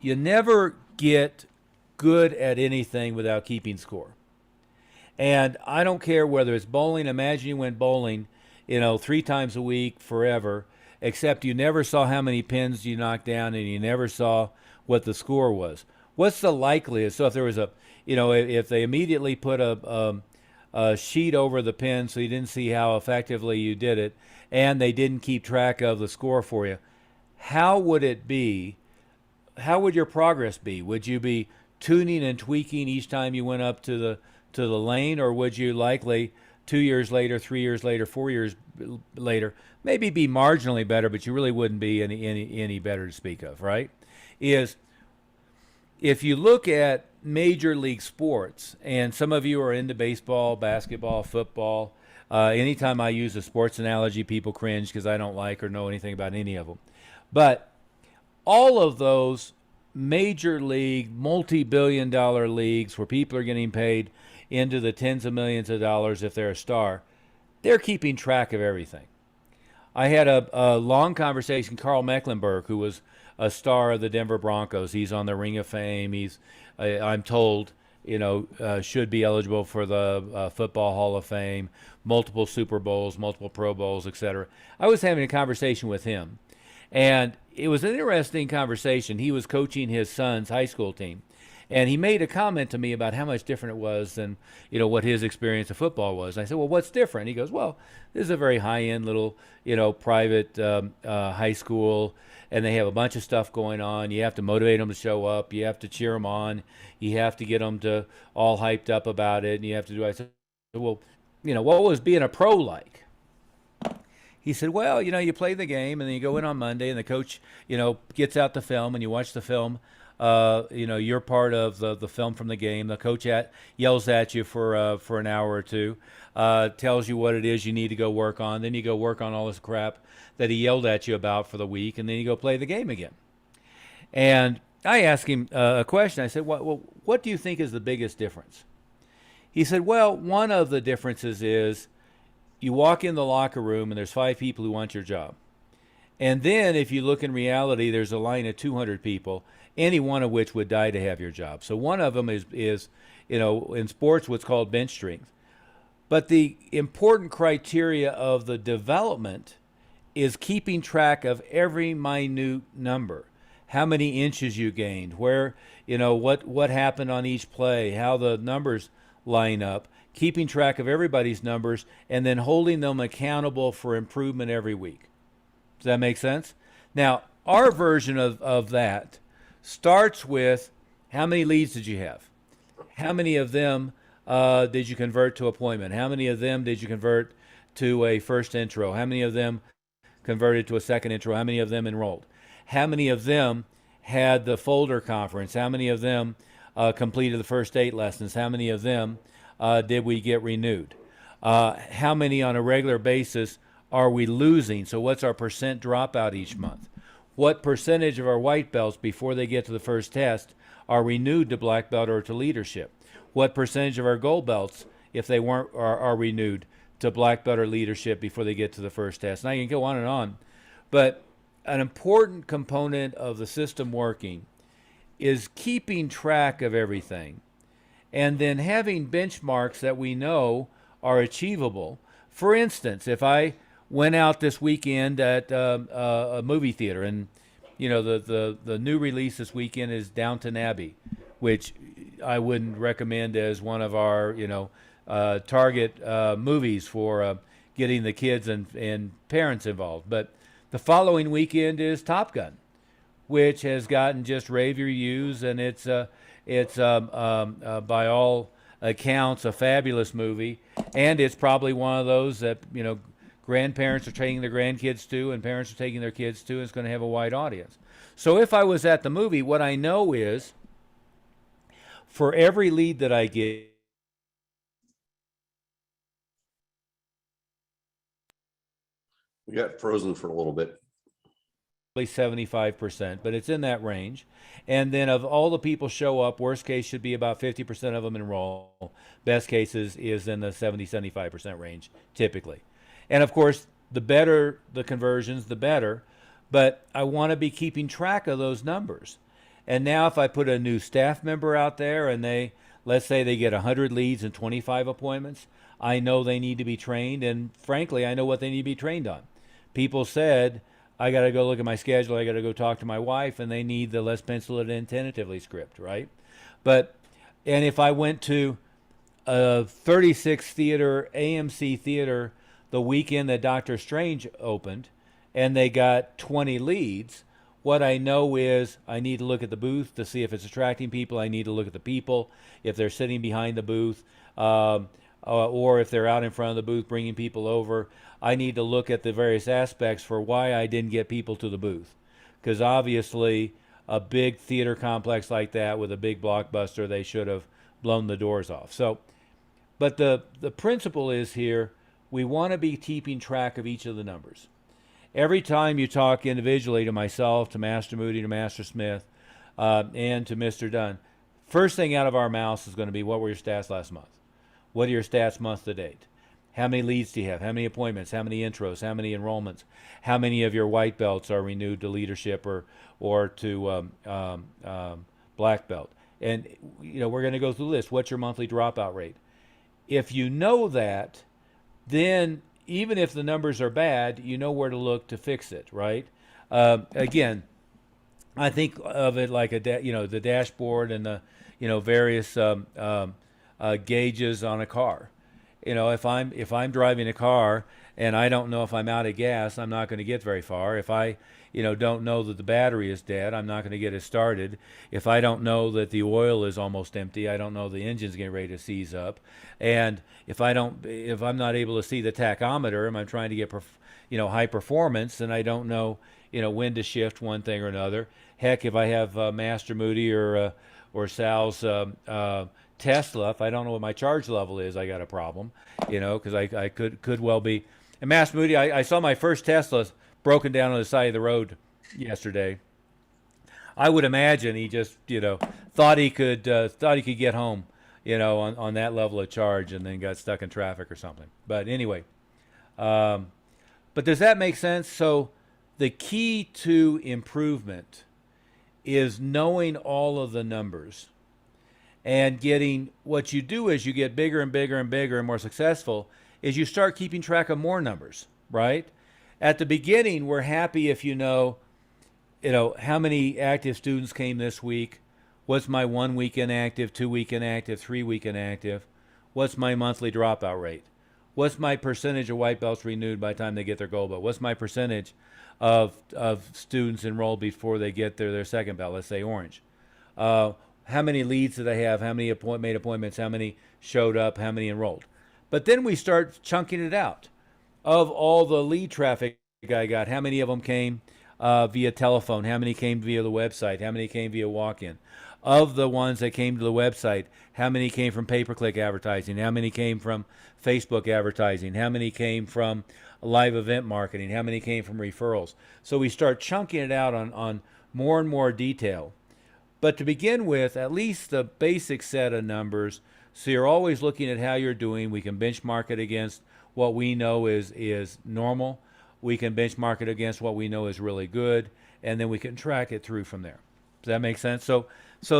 you never get good at anything without keeping score. And I don't care whether it's bowling. Imagine you went bowling, 3 times a week forever, except you never saw how many pins you knocked down and you never saw what the score was. What's the likelihood? So if there was if they immediately put a sheet over the pin so you didn't see how effectively you did it, and they didn't keep track of the score for you, how would it be? How would your progress be? Would you be tuning and tweaking each time you went up to the lane, or would you likely 2 years later, 3 years later, 4 years later, maybe be marginally better, but you really wouldn't be any better to speak of, right? Is if you look at major league sports, and some of you are into baseball, basketball, football, anytime I use a sports analogy, people cringe because I don't like or know anything about any of them. But all of those major league, multi-billion-dollar leagues where people are getting paid into the tens of millions of dollars if they're a star, they're keeping track of everything. I had a long conversation, Carl Mecklenburg, who was a star of the Denver Broncos. He's on the Ring of Fame. He's, I'm told, should be eligible for the Football Hall of Fame, multiple Super Bowls, multiple Pro Bowls, etc. I was having a conversation with him, And it was an interesting conversation. He was coaching his son's high school team, and he made a comment to me about how much different it was than, what his experience of football was. And I said, well, what's different? He goes, well, this is a very high-end little, private high school, and they have a bunch of stuff going on. You have to motivate them to show up. You have to cheer them on. You have to get them to all hyped up about it, and you have to do. I said, well, what was being a pro like? He said, well, you play the game, and then you go in on Monday, and the coach, gets out the film, and you watch the film. You're part of the film from the game. The coach yells at you for an hour or two, tells you what it is you need to go work on. Then you go work on all this crap that he yelled at you about for the week, and then you go play the game again. And I asked him a question. I said, what do you think is the biggest difference? He said, well, one of the differences is you walk in the locker room and there's 5 people who want your job. And then if you look in reality, there's a line of 200 people, any one of which would die to have your job. So one of them is in sports, what's called bench strength. But the important criteria of the development is keeping track of every minute number. How many inches you gained, where, what happened on each play, how the numbers line up, keeping track of everybody's numbers, and then holding them accountable for improvement every week. Does that make sense? Now, our version of that starts with how many leads did you have? How many of them did you convert to appointment? How many of them did you convert to a first intro? How many of them converted to a second intro? How many of them enrolled? How many of them had the folder conference? How many of them completed the first 8 lessons? How many of them did we get renewed? How many on a regular basis are we losing? So what's our percent dropout each month? What percentage of our white belts before they get to the first test are renewed to black belt or to leadership? What percentage of our gold belts, if they weren't, are renewed to black belt or leadership before they get to the first test? And I can go on and on. But an important component of the system working is keeping track of everything and then having benchmarks that we know are achievable. For instance, if I went out this weekend at a movie theater, and the new release this weekend is Downton Abbey, which I wouldn't recommend as one of our target movies for getting the kids and parents involved. But the following weekend is Top Gun, which has gotten just rave reviews, and it's by all accounts a fabulous movie, and it's probably one of those that grandparents are taking their grandkids to, and parents are taking their kids to, and it's going to have a wide audience. So if I was at the movie, what I know is for every lead that I get, We got frozen for a little bit. 75%, but it's in that range. And then of all the people show up, worst case should be about 50% of them enroll. Best cases is in the 70-75% range, typically. And of course, the better the conversions, the better. But I want to be keeping track of those numbers. And now if I put a new staff member out there and let's say they get 100 leads and 25 appointments, I know they need to be trained. And frankly, I know what they need to be trained on. People said, I got to go look at my schedule. I got to go talk to my wife, and they need the let's pencil it in tentatively script, right? And if I went to a 36 theater, AMC theater, the weekend that Doctor Strange opened, and they got 20 leads, what I know is I need to look at the booth to see if it's attracting people. I need to look at the people, if they're sitting behind the booth, or if they're out in front of the booth bringing people over. I need to look at the various aspects for why I didn't get people to the booth. Because obviously, a big theater complex like that with a big blockbuster, they should have blown the doors off. So, but the principle is here, we want to be keeping track of each of the numbers. Every time you talk individually to myself, to Master Moody, to Master Smith, and to Mr. Dunn, first thing out of our mouths is going to be, what were your stats last month? What are your stats month to date? How many leads do you have? How many appointments? How many intros? How many enrollments? How many of your white belts are renewed to leadership or to black belt? And we're going to go through this. What's your monthly dropout rate? If you know that, then even if the numbers are bad, you know where to look to fix it, right? Again, I think of it like the dashboard and the various gauges on a car. If I'm driving a car and I don't know if I'm out of gas, I'm not going to get very far. If I don't know that the battery is dead, I'm not going to get it started. If I don't know that the oil is almost empty, I don't know the engine's getting ready to seize up. And if I'm not able to see the tachometer and I'm trying to get high performance, and I don't know when to shift one thing or another. Heck, if I have Master Moody or Sal's Tesla, if I don't know what my charge level is, I got a problem, because I could well be. And Master Moody, I saw my first Tesla broken down on the side of the road yesterday. I would imagine he just thought he could get home, on that level of charge, and then got stuck in traffic or something. But anyway, but does that make sense? So the key to improvement is knowing all of the numbers and getting. What you do is you get bigger and bigger and bigger and more successful is you start keeping track of more numbers, right? At the beginning, we're happy if you know how many active students came this week, what's my 1 week inactive, 2 week inactive, 3 week inactive, what's my monthly dropout rate, what's my percentage of white belts renewed by the time they get their gold belt, what's my percentage of students enrolled before they get their second belt, let's say orange. How many leads did I have? How many made appointments? How many showed up? How many enrolled? But then we start chunking it out. Of all the lead traffic I got, how many of them came via telephone? How many came via the website? How many came via walk-in? Of the ones that came to the website, how many came from pay-per-click advertising? How many came from Facebook advertising? How many came from live event marketing? How many came from referrals? So we start chunking it out on more and more detail. But to begin with, at least the basic set of numbers, so you're always looking at how you're doing. We can benchmark it against what we know is normal. We can benchmark it against what we know is really good, and then we can track it through from there. Does that make sense? So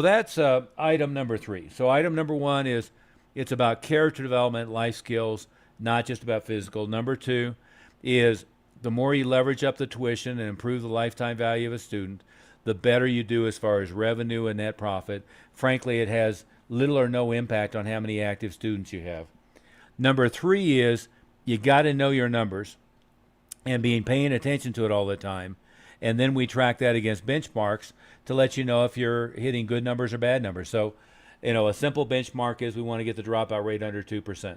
that's item number 3. So item number 1 is it's about character development, life skills, not just about physical. Number 2 is the more you leverage up the tuition and improve the lifetime value of a student, the better you do as far as revenue and net profit. Frankly, it has little or no impact on how many active students you have. Number 3 is you got to know your numbers and paying attention to it all the time. And then we track that against benchmarks to let you know if you're hitting good numbers or bad numbers. So, a simple benchmark is we want to get the dropout rate under 2%.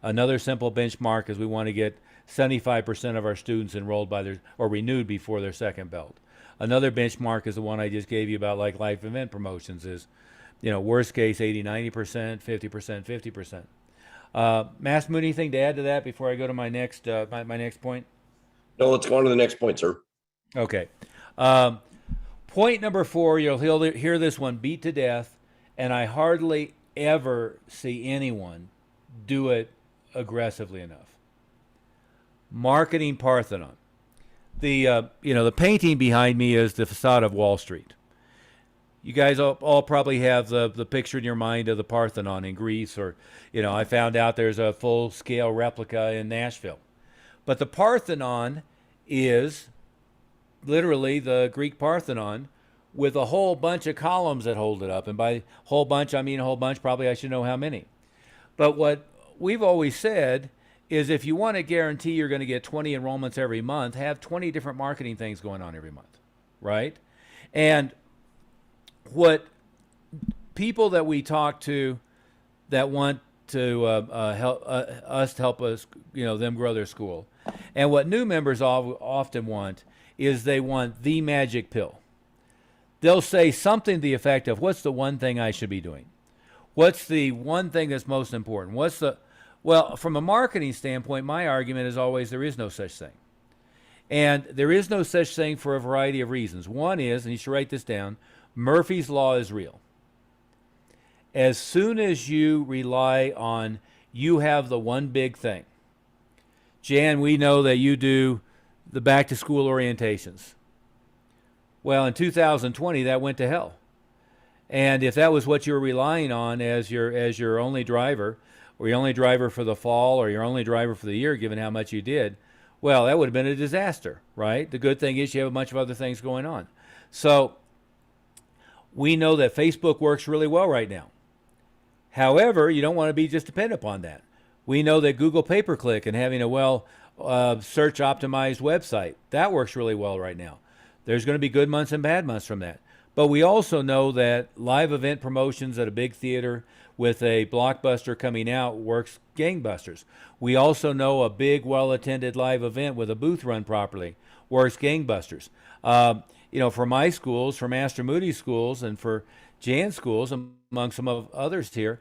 Another simple benchmark is we want to get 75% of our students enrolled or renewed before their second belt. Another benchmark is the one I just gave you about like life event promotions is, worst case 80, 90%, 50%, 50%. Master Moody, anything to add to that before I go to my next my next point? No, let's go on to the next point, sir. Okay. Point number 4, you'll hear this one beat to death, and I hardly ever see anyone do it aggressively enough. Marketing Parthenon. The painting behind me is the facade of Wall Street. You guys all probably have the picture in your mind of the Parthenon in Greece, or, I found out there's a full-scale replica in Nashville. But the Parthenon is literally the Greek Parthenon with a whole bunch of columns that hold it up. And by whole bunch, I mean a whole bunch. Probably I should know how many. But what we've always said is if you want to guarantee you're going to get 20 enrollments every month, have 20 different marketing things going on every month, right? And what people that we talk to that want to help us, them grow their school, and what new members often want is they want the magic pill. They'll say something to the effect of, what's the one thing I should be doing? What's the one thing that's most important? Well, from a marketing standpoint, my argument is always there is no such thing. And there is no such thing for a variety of reasons. One is, and you should write this down, Murphy's Law is real. As soon as you rely on, you have the one big thing. Jan, we know that you do the back-to-school orientations. Well, in 2020, that went to hell. And if that was what you were relying on as your only driver, or your only driver for the fall, or your only driver for the year, given how much you did, Well, that would have been a disaster, right? The good thing is you have a bunch of other things going on. So we know that Facebook works really well right now. However, you don't want to be just dependent upon that. We know that Google pay-per-click and having a well search optimized website, that works really well right now. There's going to be good months and bad months from that. But we also know that live event promotions at a big theater with a blockbuster coming out works gangbusters. We also know a big, well-attended live event with a booth run properly works gangbusters. For my schools, for Master Moody schools, and for Jan schools, among some of others here,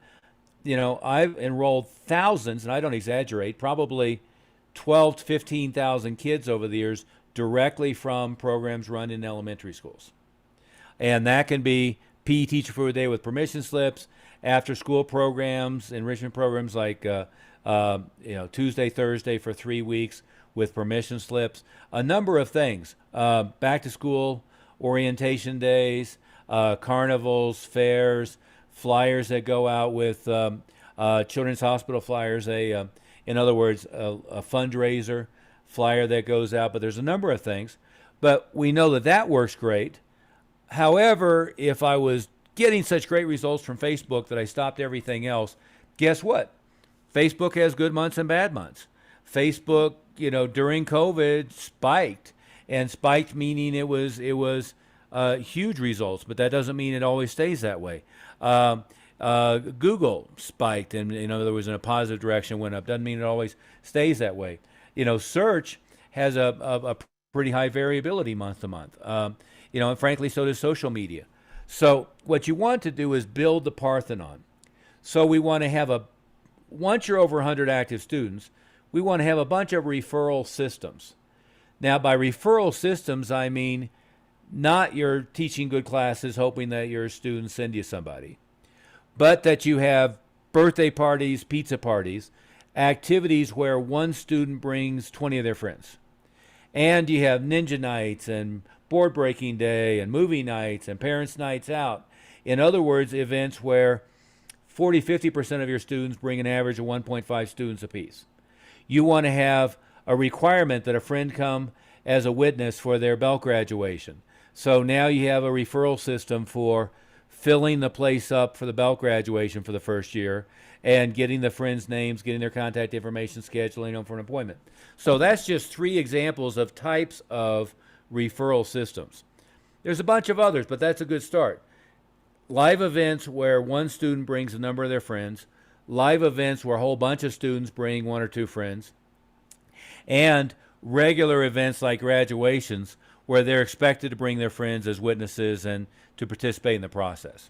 I've enrolled thousands, and I don't exaggerate, probably 12 to 15,000 kids over the years directly from programs run in elementary schools. And that can be PE Teacher for a Day with permission slips, after school programs, enrichment programs like Tuesday, Thursday for 3 weeks with permission slips, a number of things, back to school orientation days, carnivals, fairs, flyers that go out with Children's Hospital flyers, in other words, a fundraiser flyer that goes out, but there's a number of things. But we know that that works great. However, if I was getting such great results from Facebook that I stopped everything else, guess what? Facebook has good months and bad months. Facebook, during COVID spiked, and spiked meaning it was huge results, but that doesn't mean it always stays that way. Google spiked, and there was in a positive direction, went up. Doesn't mean it always stays that way. Search has a pretty high variability month to month. And frankly, so does social media. So what you want to do is build the Parthenon. So we want to have once you're over 100 active students, we want to have a bunch of referral systems. Now, by referral systems, I mean not you're teaching good classes hoping that your students send you somebody, but that you have birthday parties, pizza parties, activities where one student brings 20 of their friends. And you have ninja nights and board breaking day and movie nights and parents' nights out. In other words, events where 40-50% of your students bring an average of 1.5 students apiece. You want to have a requirement that a friend come as a witness for their Belk graduation. So now you have a referral system for filling the place up for the Belk graduation for the first year and getting the friends' names, getting their contact information, scheduling them for an appointment. So that's just 3 examples of types of referral systems. There's a bunch of others, but that's a good start. Live events where one student brings a number of their friends, live events where a whole bunch of students bring 1 or 2 friends, and regular events like graduations where they're expected to bring their friends as witnesses and to participate in the process.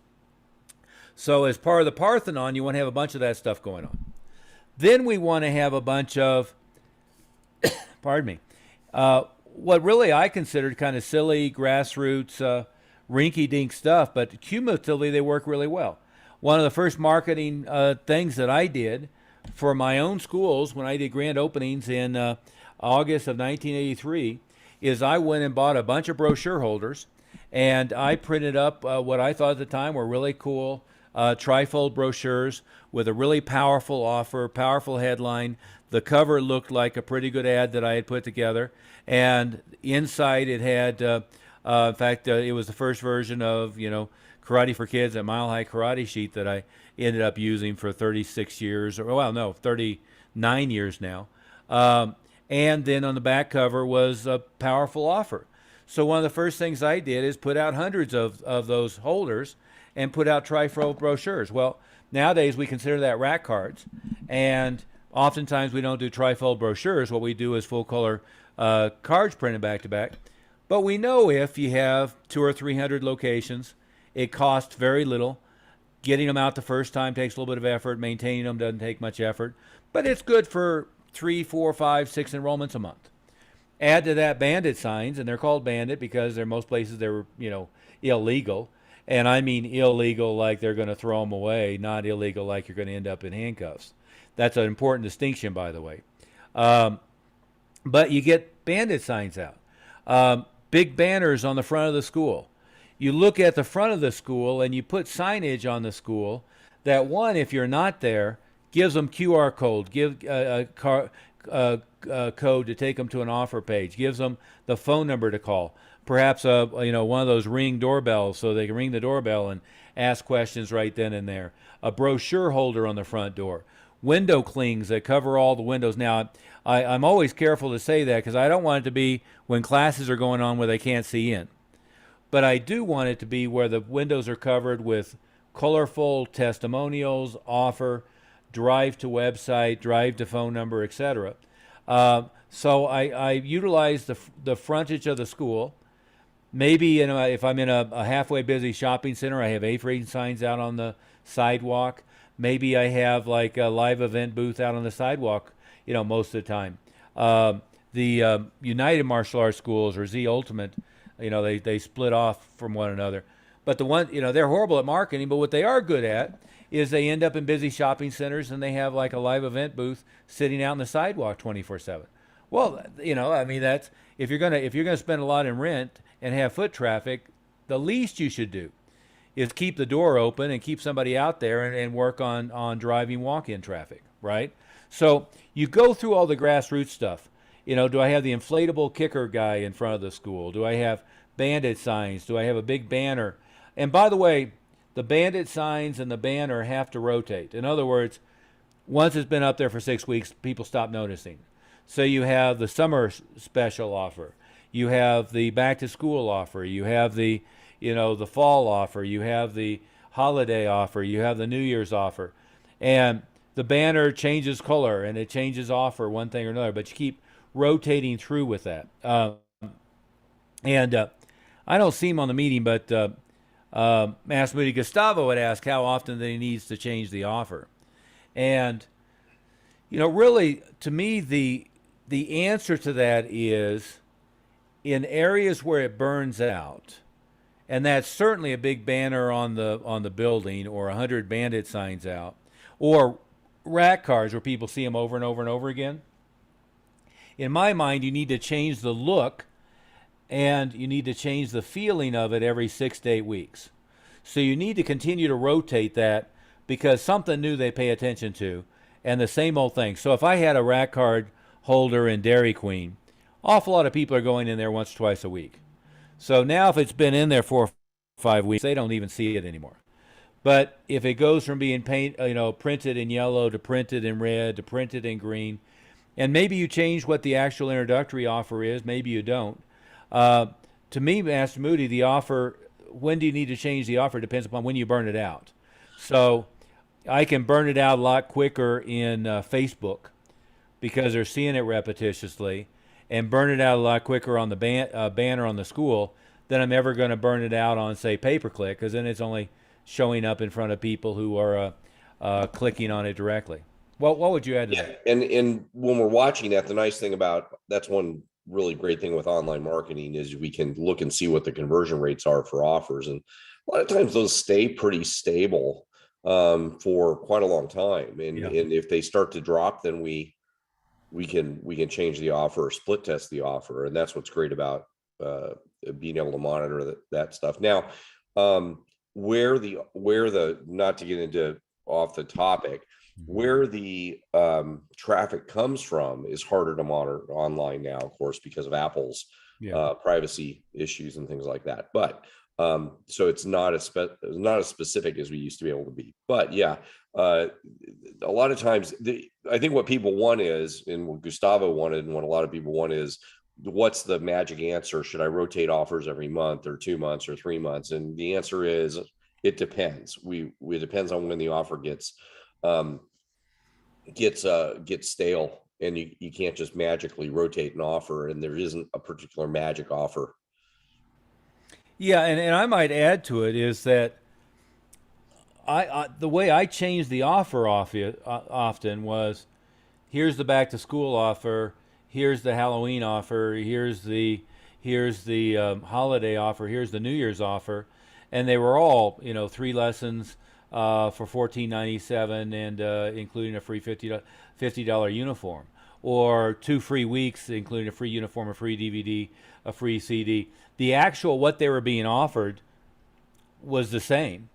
So as part of the Parthenon, you want to have a bunch of that stuff going on. Then we want to have a bunch of, what really I considered kind of silly, grassroots, rinky-dink stuff, but cumulatively they work really well. One of the first marketing things that I did for my own schools when I did grand openings in August of 1983 is I went and bought a bunch of brochure holders, and I printed up what I thought at the time were really cool trifold brochures with a really powerful offer, powerful headline. The cover looked like a pretty good ad that I had put together, and inside it had, in fact, it was the first version of, Karate for Kids, a Mile High Karate sheet that I ended up using for 36 years, 39 years now. And then on the back cover was a powerful offer. So one of the first things I did is put out hundreds of those holders and put out trifold brochures. Well, nowadays we consider that rack cards, and oftentimes we don't do trifold brochures. What we do is full color cards printed back to back. But we know if you have 200 or 300 locations, it costs very little. Getting them out the first time takes a little bit of effort. Maintaining them doesn't take much effort. But it's good for 3, 4, 5, 6 enrollments a month. Add to that bandit signs, and they're called bandit because they're most places they're illegal. And I mean illegal like they're going to throw them away, not illegal like you're going to end up in handcuffs. That's an important distinction, by the way. But you get bandit signs out. Big banners on the front of the school. You look at the front of the school and you put signage on the school that, one, if you're not there, gives them QR code, code to take them to an offer page, gives them the phone number to call, perhaps one of those Ring doorbells so they can ring the doorbell and ask questions right then and there, a brochure holder on the front door, window clings that cover all the windows. Now, I'm always careful to say that because I don't want it to be when classes are going on where they can't see in. But I do want it to be where the windows are covered with colorful testimonials, offer, drive to website, drive to phone number, etc. So I utilize the frontage of the school. Maybe if I'm in a halfway busy shopping center, I have A-frame signs out on the sidewalk. Maybe I have like a live event booth out on the sidewalk, most of the time. The United Martial Arts Schools, or Z Ultimate, they split off from one another. But the one, they're horrible at marketing, but what they are good at is they end up in busy shopping centers and they have like a live event booth sitting out on the sidewalk 24/7. Well, that's, if you're gonna spend a lot in rent and have foot traffic, the least you should do is keep the door open and keep somebody out there and work on driving walk-in traffic, right? So you go through all the grassroots stuff. Do I have the inflatable kicker guy in front of the school? Do I have bandit signs? Do I have a big banner? And by the way, the bandit signs and the banner have to rotate. In other words, once it's been up there for 6 weeks, people stop noticing. So you have the summer special offer. You have the back to school offer. You have the fall offer. You have the holiday offer. You have the New Year's offer. And the banner changes color and it changes offer, one thing or another, but you keep rotating through with that. I don't see him on the meeting, but Master Moody Gustavo would ask how often he needs to change the offer. And, really, to me, the answer to that is in areas where it burns out, and that's certainly a big banner on the building, or 100 bandit signs out, or rack cars where people see them over and over and over again. In my mind, you need to change the look and you need to change the feeling of it every 6 to 8 weeks. So you need to continue to rotate that because something new they pay attention to, and the same old thing. So if I had a rack card holder in Dairy Queen, awful lot of people are going in there once or twice a week. So now if it's been in there 4 or 5 weeks, they don't even see it anymore. But if it goes from being printed in yellow to printed in red to printed in green, and maybe you change what the actual introductory offer is, maybe you don't. To me, Master Moody, the offer, when do you need to change the offer depends upon when you burn it out. So I can burn it out a lot quicker in Facebook because they're seeing it repetitiously, and burn it out a lot quicker on the banner on the school than I'm ever going to burn it out on, say, pay-per-click, because then it's only showing up in front of people who are clicking on it directly. What would you add to that? And when we're watching that, the nice thing about that's one really great thing with online marketing is we can look and see what the conversion rates are for offers, and a lot of times those stay pretty stable for quite a long time. And if they start to drop, then we can change the offer or split test the offer, and that's what's great about being able to monitor that stuff. Now, where the not to get into off the topic, where the traffic comes from is harder to monitor online now, of course, because of Apple's privacy issues and things like that. But so it's not as specific as we used to be able to be. But a lot of times, I think what people want is, and what Gustavo wanted, and what a lot of people want is, what's the magic answer? Should I rotate offers every month or 2 months or 3 months? And the answer is, it depends. It depends on when the offer gets stale, and you can't just magically rotate an offer, and there isn't a particular magic offer. Yeah, and I might add to it is that the way I changed the offer often was, here's the back to school offer, here's the Halloween offer, here's the holiday offer, here's the New Year's offer, and they were all 3 lessons for $14.97 and including a free $50 uniform, or 2 free weeks including a free uniform, a free DVD, a free CD. The actual what they were being offered was the same,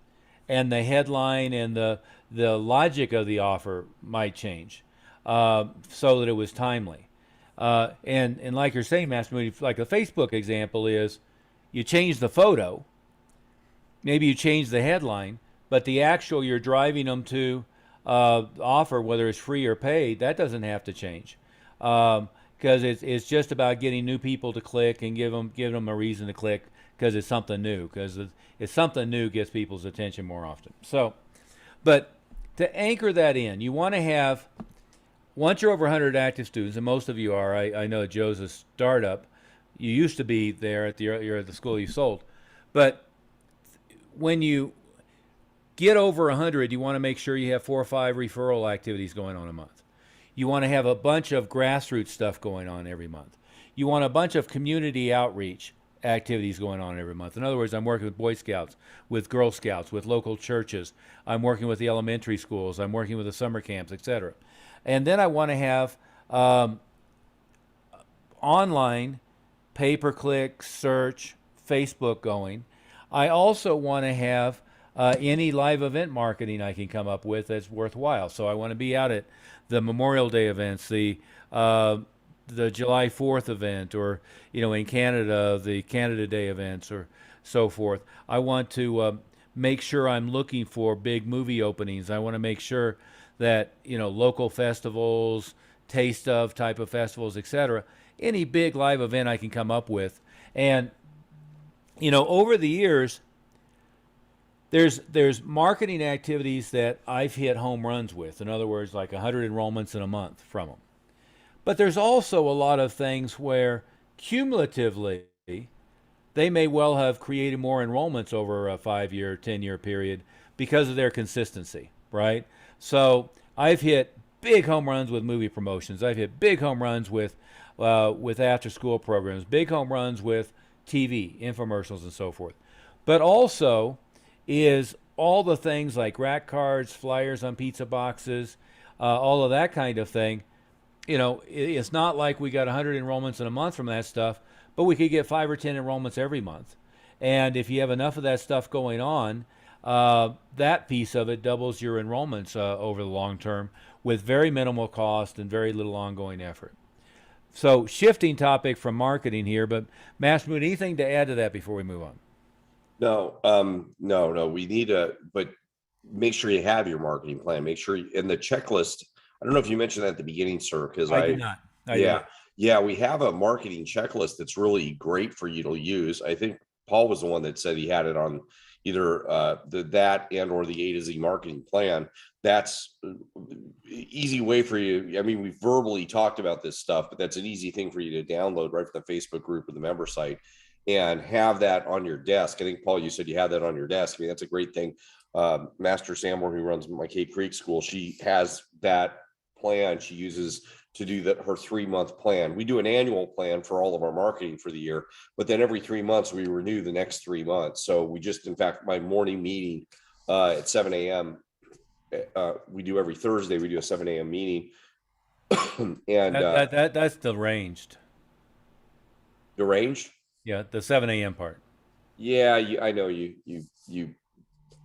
and the headline and the logic of the offer might change. so that it was timely. And like you're saying, Master Moody, like the Facebook example is, you change the photo, maybe you change the headline, but the actual you're driving them to offer, whether it's free or paid, that doesn't have to change, because it's just about getting new people to click and give them a reason to click, because it's something new. Because it's something new gets people's attention more often. So, but to anchor that in, you want to have, once you're over 100 active students, and most of you are, I know Joe's a startup. You used to be there at the school you sold, but when you get over 100, you want to make sure you have 4 or 5 referral activities going on a month. You want to have a bunch of grassroots stuff going on every month. You want a bunch of community outreach activities going on every month. In other words, I'm working with Boy Scouts, with Girl Scouts, with local churches. I'm working with the elementary schools. I'm working with the summer camps, etc. And then I want to have online, pay-per-click, search, Facebook going. I also want to have any live event marketing I can come up with that's worthwhile. So I want to be out at the Memorial Day events, the July 4th event, or in Canada, the Canada Day events, or so forth. I want to make sure I'm looking for big movie openings. I want to make sure that local festivals, taste of type of festivals, etc. Any big live event I can come up with. And over the years, there's marketing activities that I've hit home runs with. In other words, like 100 enrollments in a month from them. But there's also a lot of things where cumulatively they may well have created more enrollments over a 5-year, 10-year period because of their consistency, right? So I've hit big home runs with movie promotions. I've hit big home runs with after-school programs, big home runs with TV, infomercials, and so forth. But also is all the things like rack cards, flyers on pizza boxes, all of that kind of thing. It's not like we got 100 enrollments in a month from that stuff, but we could get 5 or 10 enrollments every month. And if you have enough of that stuff going on, that piece of it doubles your enrollments over the long term with very minimal cost and very little ongoing effort. So shifting topic from marketing here, but Master Moon, anything to add to that before we move on? No, we need but make sure you have your marketing plan. Make sure in the checklist. I don't know if you mentioned that at the beginning, sir, because I did not. Yeah, we have a marketing checklist that's really great for you to use. I think Paul was the one that said he had it on either that and or the A to Z marketing plan. That's easy way for you. I mean, we verbally talked about this stuff, but that's an easy thing for you to download right from the Facebook group or the member site and have that on your desk. I think, Paul, you said you had that on your desk. I mean, that's a great thing. Master Samwer, who runs my Cape Creek school, she has that plan she uses to do her 3-month plan. We do an annual plan for all of our marketing for the year, but then every 3 months we renew the next 3 months. So we just, in fact, my morning meeting at 7 a.m. We do every Thursday. We do a 7 a.m. meeting, and that's deranged. Deranged? Yeah, the 7 a.m. part. Yeah, I know you and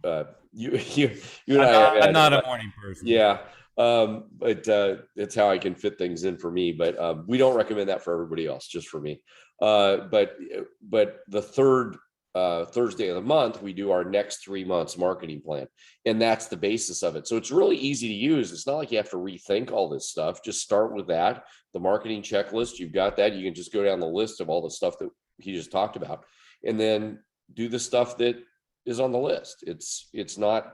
I. I'm not a morning person. Yeah. But it's how I can fit things in for me. But we don't recommend that for everybody else, just for me. But the third Thursday of the month, we do our next 3 months marketing plan, and that's the basis of it. So it's really easy to use. It's not like you have to rethink all this stuff. Just start with that. The marketing checklist, you've got that. You can just go down the list of all the stuff that he just talked about, and then do the stuff that is on the list. It's not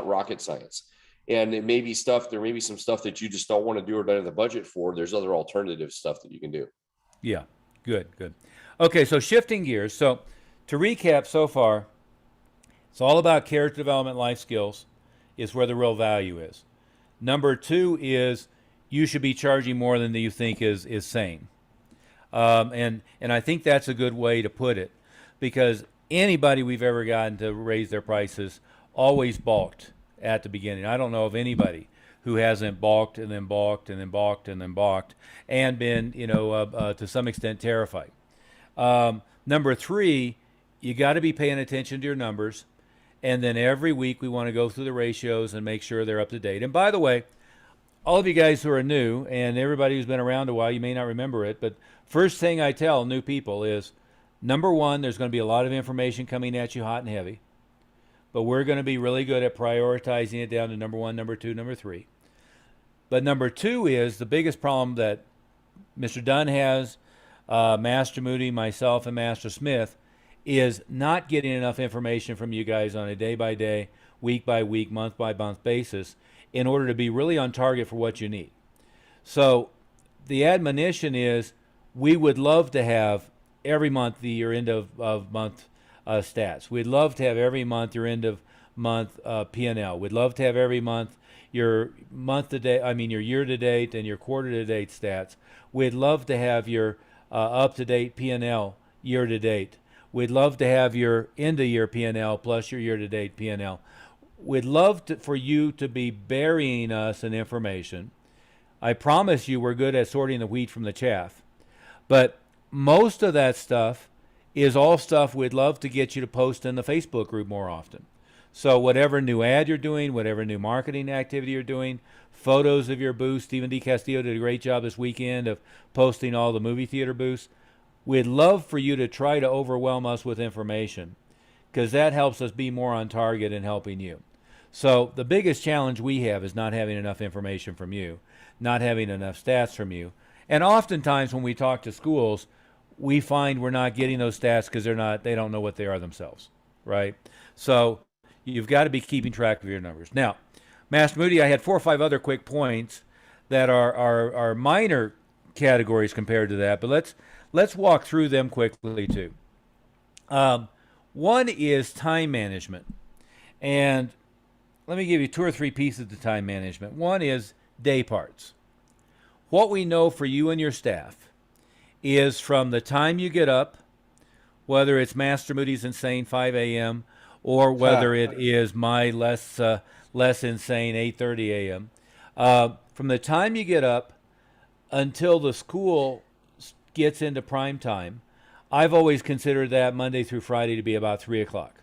rocket science. And it may be there may be some stuff that you just don't want to do or don't have the budget for. There's other alternative stuff that you can do. Yeah, good. Okay, so shifting gears. So to recap so far, it's all about character development, life skills is where the real value is. Number 2 is you should be charging more than you think is sane. And I think that's a good way to put it, because anybody we've ever gotten to raise their prices always balked at the beginning. I don't know of anybody who hasn't balked and then balked and then balked and then balked and been, to some extent terrified. Number 3, you got to be paying attention to your numbers. And then every week we want to go through the ratios and make sure they're up to date. And by the way, all of you guys who are new, and everybody who's been around a while, you may not remember it, but first thing I tell new people is, number one, there's going to be a lot of information coming at you hot and heavy, but we're going to be really good at prioritizing it down to number one, number two, number three. But number two is the biggest problem that Mr. Dunn has, Master Moody, myself, and Master Smith, is not getting enough information from you guys on a day-by-day, week-by-week, month-by-month basis in order to be really on target for what you need. So the admonition is we would love to have every month your end of month stats. We'd love to have every month your end of month P&L. We'd love to have every month your your year to date and your quarter to date stats. We'd love to have your up to date P&L year to date. We'd love to have your end of year P&L plus your year to date P&L. We'd love for you to be burying us in information. I promise you we're good at sorting the wheat from the chaff. But most of that stuff is all stuff we'd love to get you to post in the Facebook group more often. So whatever new ad you're doing, whatever new marketing activity you're doing, photos of your booth. Stephen D. Castillo did a great job this weekend of posting all the movie theater booths. We'd love for you to try to overwhelm us with information because that helps us be more on target in helping you. So the biggest challenge we have is not having enough information from you, not having enough stats from you. And oftentimes when we talk to schools, we find we're not getting those stats because they don't know what they are themselves, right? So you've got to be keeping track of your numbers. Now, Master Moody, I had 4 or 5 other quick points that are minor categories compared to that, but let's walk through them quickly too. One is time management, and let me give you 2 or 3 pieces of time management. One is day parts. What we know for you and your staff is from the time you get up, whether it's Master Moody's Insane 5 a.m. or whether it is my less insane 8:30 a.m. From the time you get up until the school gets into prime time, I've always considered that Monday through Friday to be about 3 o'clock.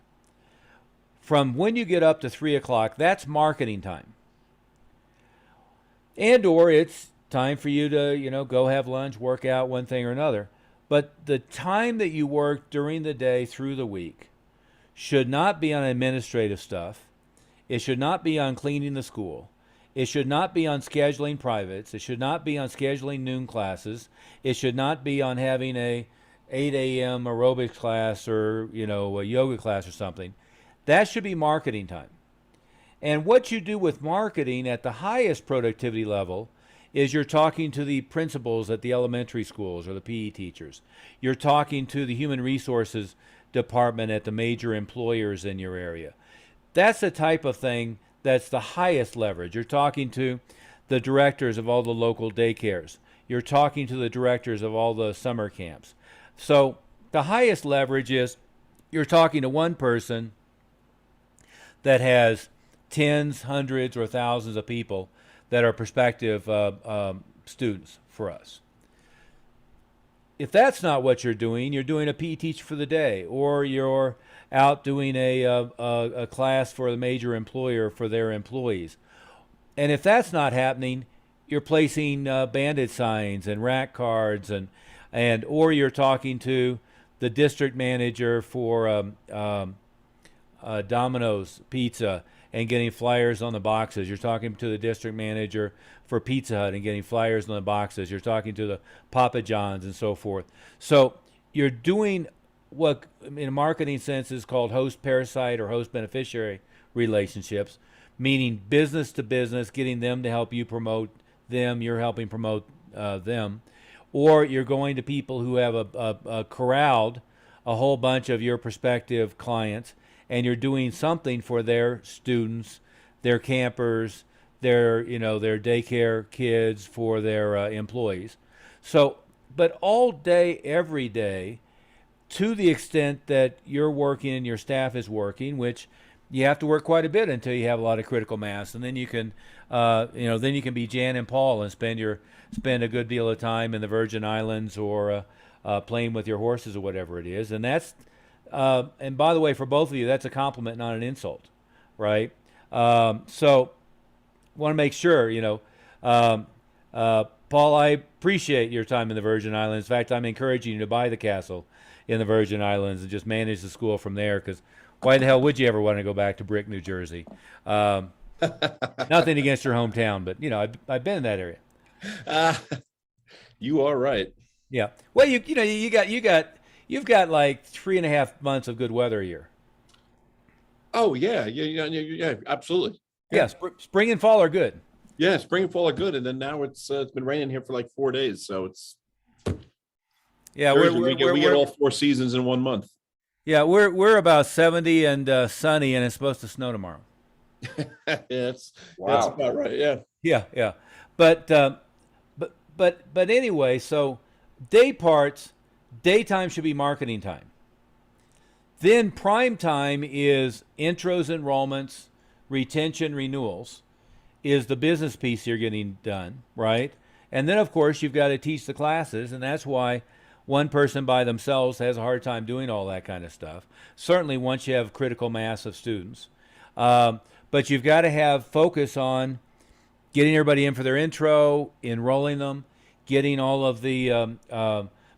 From when you get up to 3 o'clock, that's marketing time. And or it's time for you to, go have lunch, work out, one thing or another. But the time that you work during the day through the week should not be on administrative stuff. It should not be on cleaning the school. It should not be on scheduling privates. It should not be on scheduling noon classes. It should not be on having a 8 a.m. aerobics class or, a yoga class or something. That should be marketing time. And what you do with marketing at the highest productivity level is you're talking to the principals at the elementary schools or the PE teachers. You're talking to the human resources department at the major employers in your area. That's the type of thing that's the highest leverage. You're talking to the directors of all the local daycares. You're talking to the directors of all the summer camps. So the highest leverage is you're talking to one person that has tens, hundreds, or thousands of people that are prospective students for us. If that's not what you're doing a PE teacher for the day, or you're out doing a class for the major employer for their employees. And if that's not happening, you're placing bandit signs and rack cards, and or you're talking to the district manager for Domino's Pizza and getting flyers on the boxes. You're talking to the district manager for Pizza Hut and getting flyers on the boxes. You're talking to the Papa John's and so forth. So you're doing what in a marketing sense is called host parasite or host beneficiary relationships, meaning business to business, getting them to help you promote them, you're helping promote them. Or you're going to people who have corralled a whole bunch of your prospective clients, and you're doing something for their students, their campers, their daycare kids, for their employees. So, but all day, every day, to the extent that you're working and your staff is working, which you have to work quite a bit until you have a lot of critical mass, and then you can, then you can be Jan and Paul and spend a good deal of time in the Virgin Islands or playing with your horses or whatever it is, and that's. And by the way, for both of you, that's a compliment, not an insult, right? So want to make sure, Paul, I appreciate your time in the Virgin Islands. In fact, I'm encouraging you to buy the castle in the Virgin Islands and just manage the school from there, because why the hell would you ever want to go back to Brick, New Jersey? Nothing against your hometown, but I've been in that area. You are right. Yeah. Well, you've got like 3.5 months of good weather a year. Oh yeah, absolutely. Yeah, spring and fall are good. Yeah, spring and fall are good, and then now it's been raining here for like 4 days, so it's we get all 4 seasons in 1 month. Yeah, we're about 70 and sunny, and it's supposed to snow tomorrow. Yeah, that's Wow. about right. Yeah. Yeah. But anyway, so daytime should be marketing time. Then prime time is intros, enrollments, retention, renewals, is the business piece you're getting done, right? And then of course you've got to teach the classes, and that's why one person by themselves has a hard time doing all that kind of stuff. Certainly once you have critical mass of students. But you've got to have focus on getting everybody in for their intro, enrolling them, getting all of the,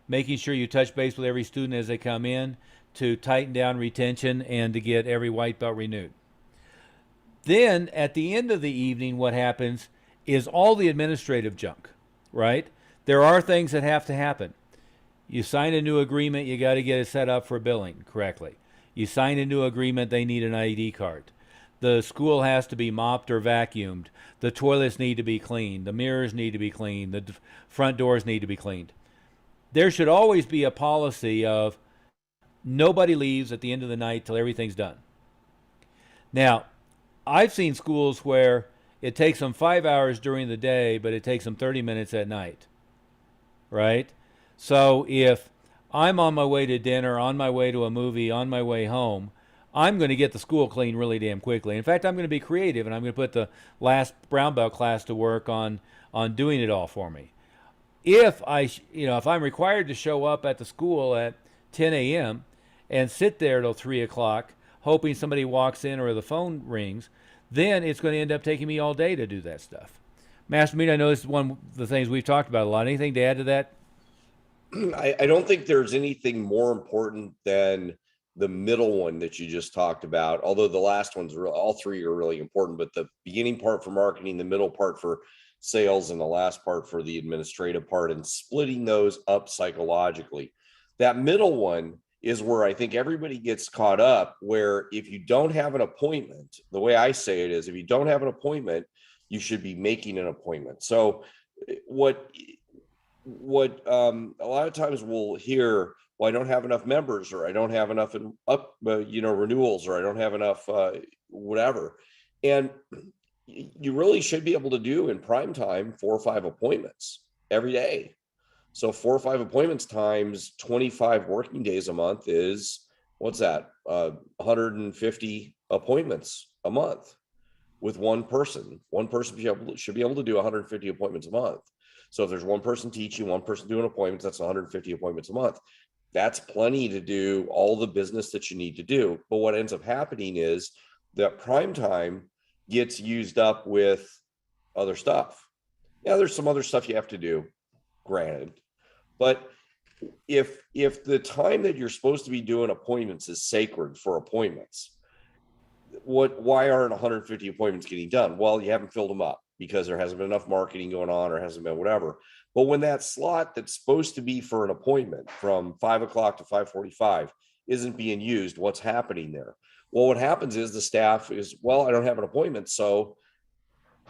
making sure you touch base with every student as they come in to tighten down retention and to get every white belt renewed. Then at the end of the evening, what happens is all the administrative junk, right? There are things that have to happen. You sign a new agreement, you got to get it set up for billing correctly. You sign a new agreement, they need an ID card. The school has to be mopped or vacuumed. The toilets need to be cleaned. The mirrors need to be cleaned. The front doors need to be cleaned. There should always be a policy of nobody leaves at the end of the night till everything's done. Now, I've seen schools where it takes them 5 hours during the day, but it takes them 30 minutes at night, right? So if I'm on my way to dinner, on my way to a movie, on my way home, I'm going to get the school clean really damn quickly. In fact, I'm going to be creative, and I'm going to put the last brown belt class to work on doing it all for me. If if I'm required to show up at the school at 10 a.m. and sit there till 3 o'clock, hoping somebody walks in or the phone rings, then it's going to end up taking me all day to do that stuff. Master Mead, I know this is one of the things we've talked about a lot. Anything to add to that? I don't think there's anything more important than the middle one that you just talked about, although the last one's all three are really important, but the beginning part for marketing, the middle part for sales, and the last part for the administrative part, and splitting those up psychologically. That middle one is where I think everybody gets caught up, where if you don't have an appointment, the way I say it is, if you don't have an appointment, you should be making an appointment. So what a lot of times we'll hear, well, I don't have enough members, or I don't have enough renewals, or I don't have enough whatever. And you really should be able to do in prime time 4 or 5 appointments every day. So 4 or 5 appointments times 25 working days a month is, what's that? 150 appointments a month with one person. One person should be able to do 150 appointments a month. So if there's one person teaching, one person doing appointments, that's 150 appointments a month. That's plenty to do all the business that you need to do. But what ends up happening is that prime time gets used up with other stuff. Yeah, there's some other stuff you have to do, granted. But if the time that you're supposed to be doing appointments is sacred for appointments, why aren't 150 appointments getting done? Well, you haven't filled them up because there hasn't been enough marketing going on, or hasn't been whatever. But when that slot that's supposed to be for an appointment from 5 o'clock to 5:45 isn't being used, what's happening there? Well, what happens is the staff is, well, I don't have an appointment. So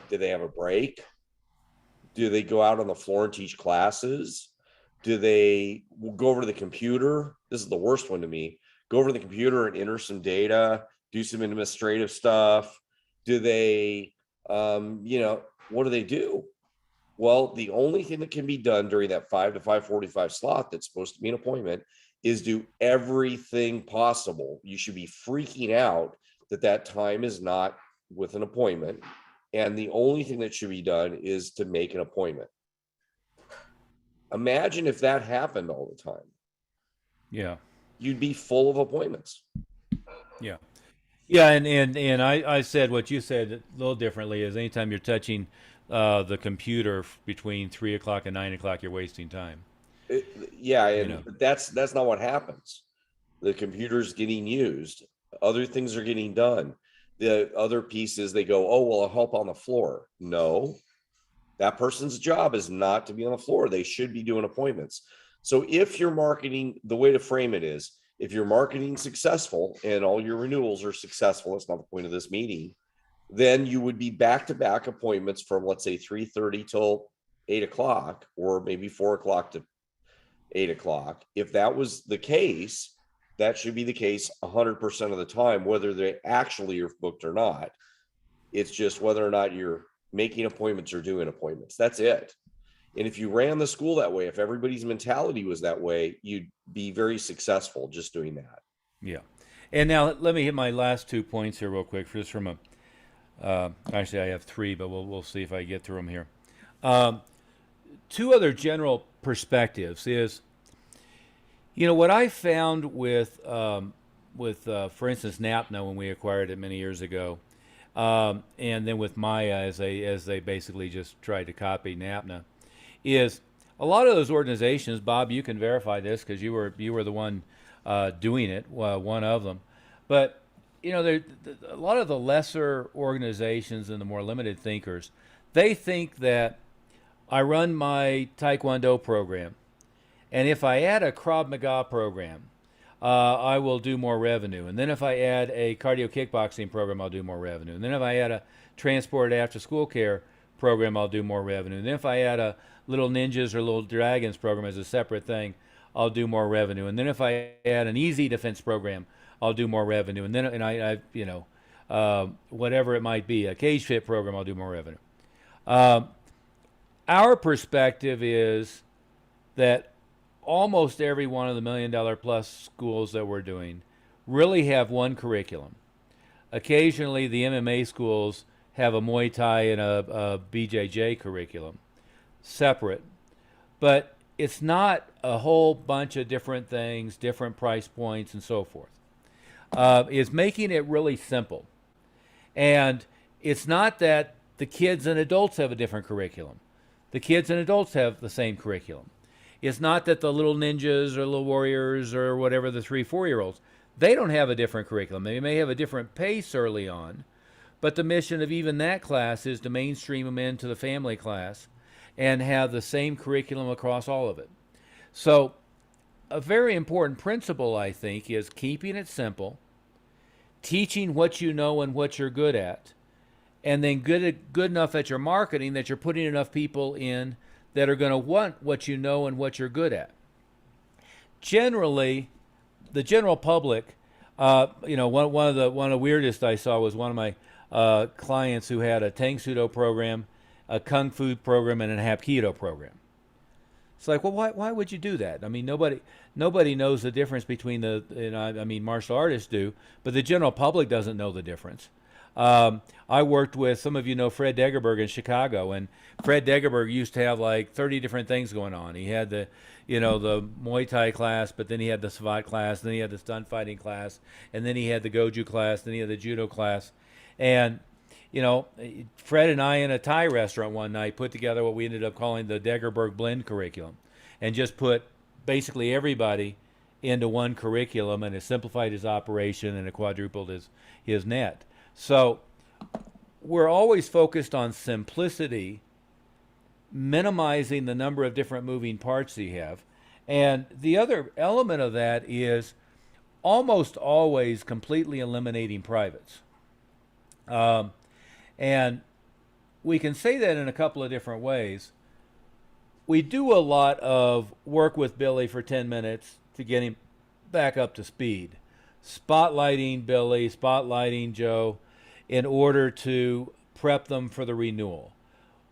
do they have a break? Do they go out on the floor and teach classes? Do they go over to the computer? This is the worst one to me. Go over to the computer and enter some data, do some administrative stuff. Do they, what do they do? Well, the only thing that can be done during that 5 to 5:45 slot that's supposed to be an appointment is do everything possible. You should be freaking out that time is not with an appointment. And the only thing that should be done is to make an appointment. Imagine if that happened all the time. Yeah. You'd be full of appointments. Yeah. Yeah, and I said what you said a little differently, is anytime you're touching the computer between 3 o'clock and 9 o'clock, you're wasting time. Yeah, and know. that's not what happens. The computer's getting used. Other things are getting done. The other piece is they go, oh, well, I'll help on the floor. No, that person's job is not to be on the floor. They should be doing appointments. So if you're marketing, the way to frame it is, if you're marketing successful and all your renewals are successful, that's not the point of this meeting, then you would be back-to-back appointments from, let's say, 3:30 till 8 o'clock, or maybe 4 o'clock to 8 o'clock. If that was the case, that should be the case 100% of the time, whether they actually are booked or not. It's just whether or not you're making appointments or doing appointments. That's it. And if you ran the school that way, if everybody's mentality was that way, you'd be very successful just doing that. Yeah. And now let me hit my last 2 points here real quick. Just from actually I have 3, but we'll see if I get through them here. 2 other general perspectives is, what I found with for instance, NAPNA when we acquired it many years ago, and then with Maya as they basically just tried to copy NAPNA, is a lot of those organizations. Bob, you can verify this because you were the one doing it, one of them. But a lot of the lesser organizations and the more limited thinkers, they think that I run my Taekwondo program, and if I add a Krav Maga program, I will do more revenue. And then if I add a cardio kickboxing program, I'll do more revenue. And then if I add a transport after school care program, I'll do more revenue. And then if I add a Little Ninjas or Little Dragons program as a separate thing, I'll do more revenue. And then if I add an easy defense program, I'll do more revenue. And then whatever it might be, a cage fit program, I'll do more revenue. Our perspective is that almost every one of the $1 million plus schools that we're doing really have one curriculum. Occasionally, the MMA schools have a Muay Thai and a BJJ curriculum, separate. But it's not a whole bunch of different things, different price points, and so forth. It's making it really simple. And it's not that the kids and adults have a different curriculum. The kids and adults have the same curriculum. It's not that the Little Ninjas or Little Warriors or whatever, the 3-4-year-olds, they don't have a different curriculum. They may have a different pace early on, but the mission of even that class is to mainstream them into the family class and have the same curriculum across all of it. So a very important principle, I think, is keeping it simple, teaching what you know and what you're good at, and then good enough at your marketing that you're putting enough people in that are going to want what you know and what you're good at. Generally, the general public, one of the weirdest I saw was one of my clients who had a Tang Sudo program, a Kung Fu program, and a Hapkido program. It's like, well, why would you do that? I mean, nobody knows the difference between martial artists do, but the general public doesn't know the difference. I worked with, some of you know Fred Degerberg in Chicago, and Fred Degerberg used to have like 30 different things going on. He had the Muay Thai class, but then he had the Savate class, then he had the stunt fighting class, and then he had the Goju class, then he had the Judo class. And, Fred and I in a Thai restaurant one night put together what we ended up calling the Degerberg Blend curriculum, and just put basically everybody into one curriculum, and it simplified his operation and it quadrupled his net. So we're always focused on simplicity, minimizing the number of different moving parts you have. And the other element of that is almost always completely eliminating privates. And we can say that in a couple of different ways. We do a lot of work with Billy for 10 minutes to get him back up to speed. Spotlighting Billy, spotlighting Joe, in order to prep them for the renewal.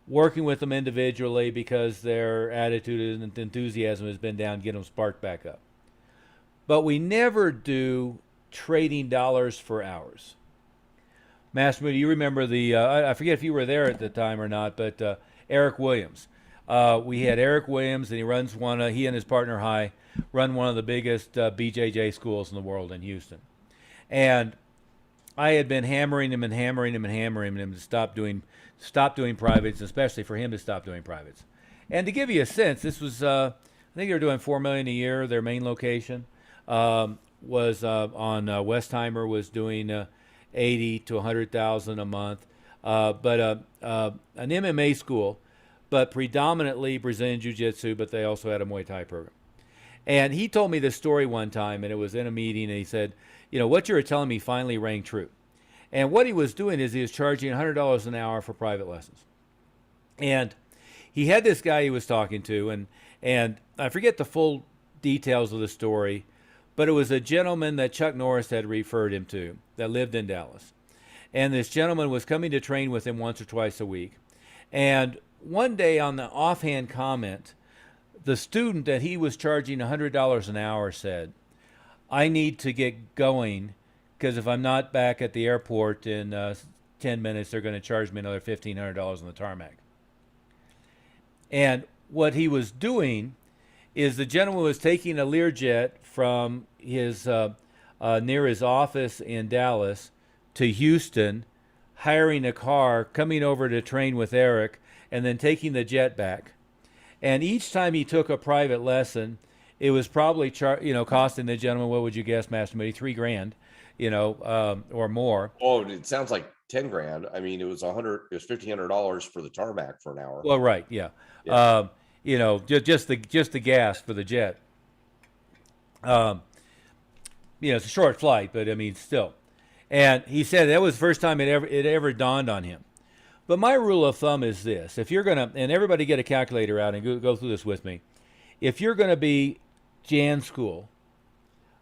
Working with them individually because their attitude and enthusiasm has been down, get them sparked back up. But we never do trading dollars for hours. Master Moody, you remember I forget if you were there at the time or not, but Eric Williams. We had Eric Williams, and he and his partner High run one of the biggest BJJ schools in the world in Houston. And I had been hammering him and hammering him and hammering him to stop doing privates, especially for him to stop doing privates. And to give you a sense, this was I think they were doing $4 million a year. Their main location was on Westheimer, was doing 80 to 100,000 a month. But an MMA school, but predominantly Brazilian Jiu-Jitsu, but they also had a Muay Thai program. And he told me this story one time, and it was in a meeting, and he said, you know, what you were telling me finally rang true. And what he was doing is he was charging $100 an hour for private lessons. And he had this guy he was talking to, and I forget the full details of the story, but it was a gentleman that Chuck Norris had referred him to that lived in Dallas. And this gentleman was coming to train with him once or twice a week. And one day on the offhand comment, the student that he was charging $100 an hour said, I need to get going because if I'm not back at the airport in 10 minutes, they're going to charge me another $1,500 on the tarmac. And what he was doing is the gentleman was taking a Learjet from his near his office in Dallas to Houston, hiring a car, coming over to train with Eric, and then taking the jet back. And each time he took a private lesson, it was probably costing the gentleman, what would you guess, Master Moody, $3,000, or more. Oh, it sounds like 10 grand. I mean, it was $1,500 for the tarmac for an hour. Well, right, yeah. Just the gas for the jet. It's a short flight, but I mean, still. And he said that was the first time it ever dawned on him. But my rule of thumb is this: if you're gonna, and everybody get a calculator out and go through this with me, if you're gonna be Jan's school,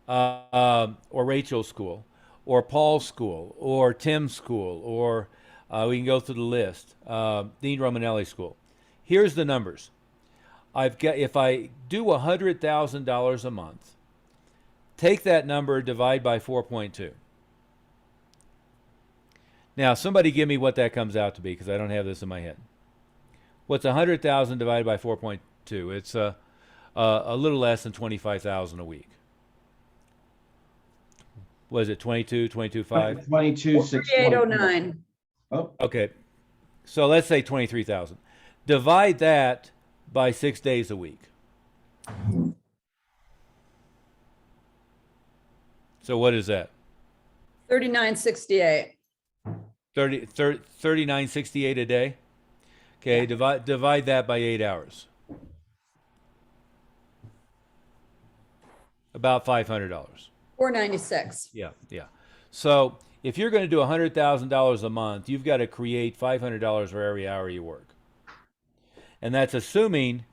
or Rachel's school, or Paul's school, or Tim's school, or we can go through the list, Dean Romanelli's school. Here's the numbers. If I do $100,000 a month, take that number, divide by 4.2. Now, somebody give me what that comes out to be, because I don't have this in my head. What's 100,000 divided by 4.2? It's a little less than 25,000 a week. Was it 22.5? 4809. Oh, Okay, so let's say 23,000. Divide that by 6 days a week. So what is that? 3968. 39.68 a day. Okay, divide that by 8 hours. About $500. 496. Yeah. So if you're going to do $100,000 a month, you've got to create $500 for every hour you work, and that's assuming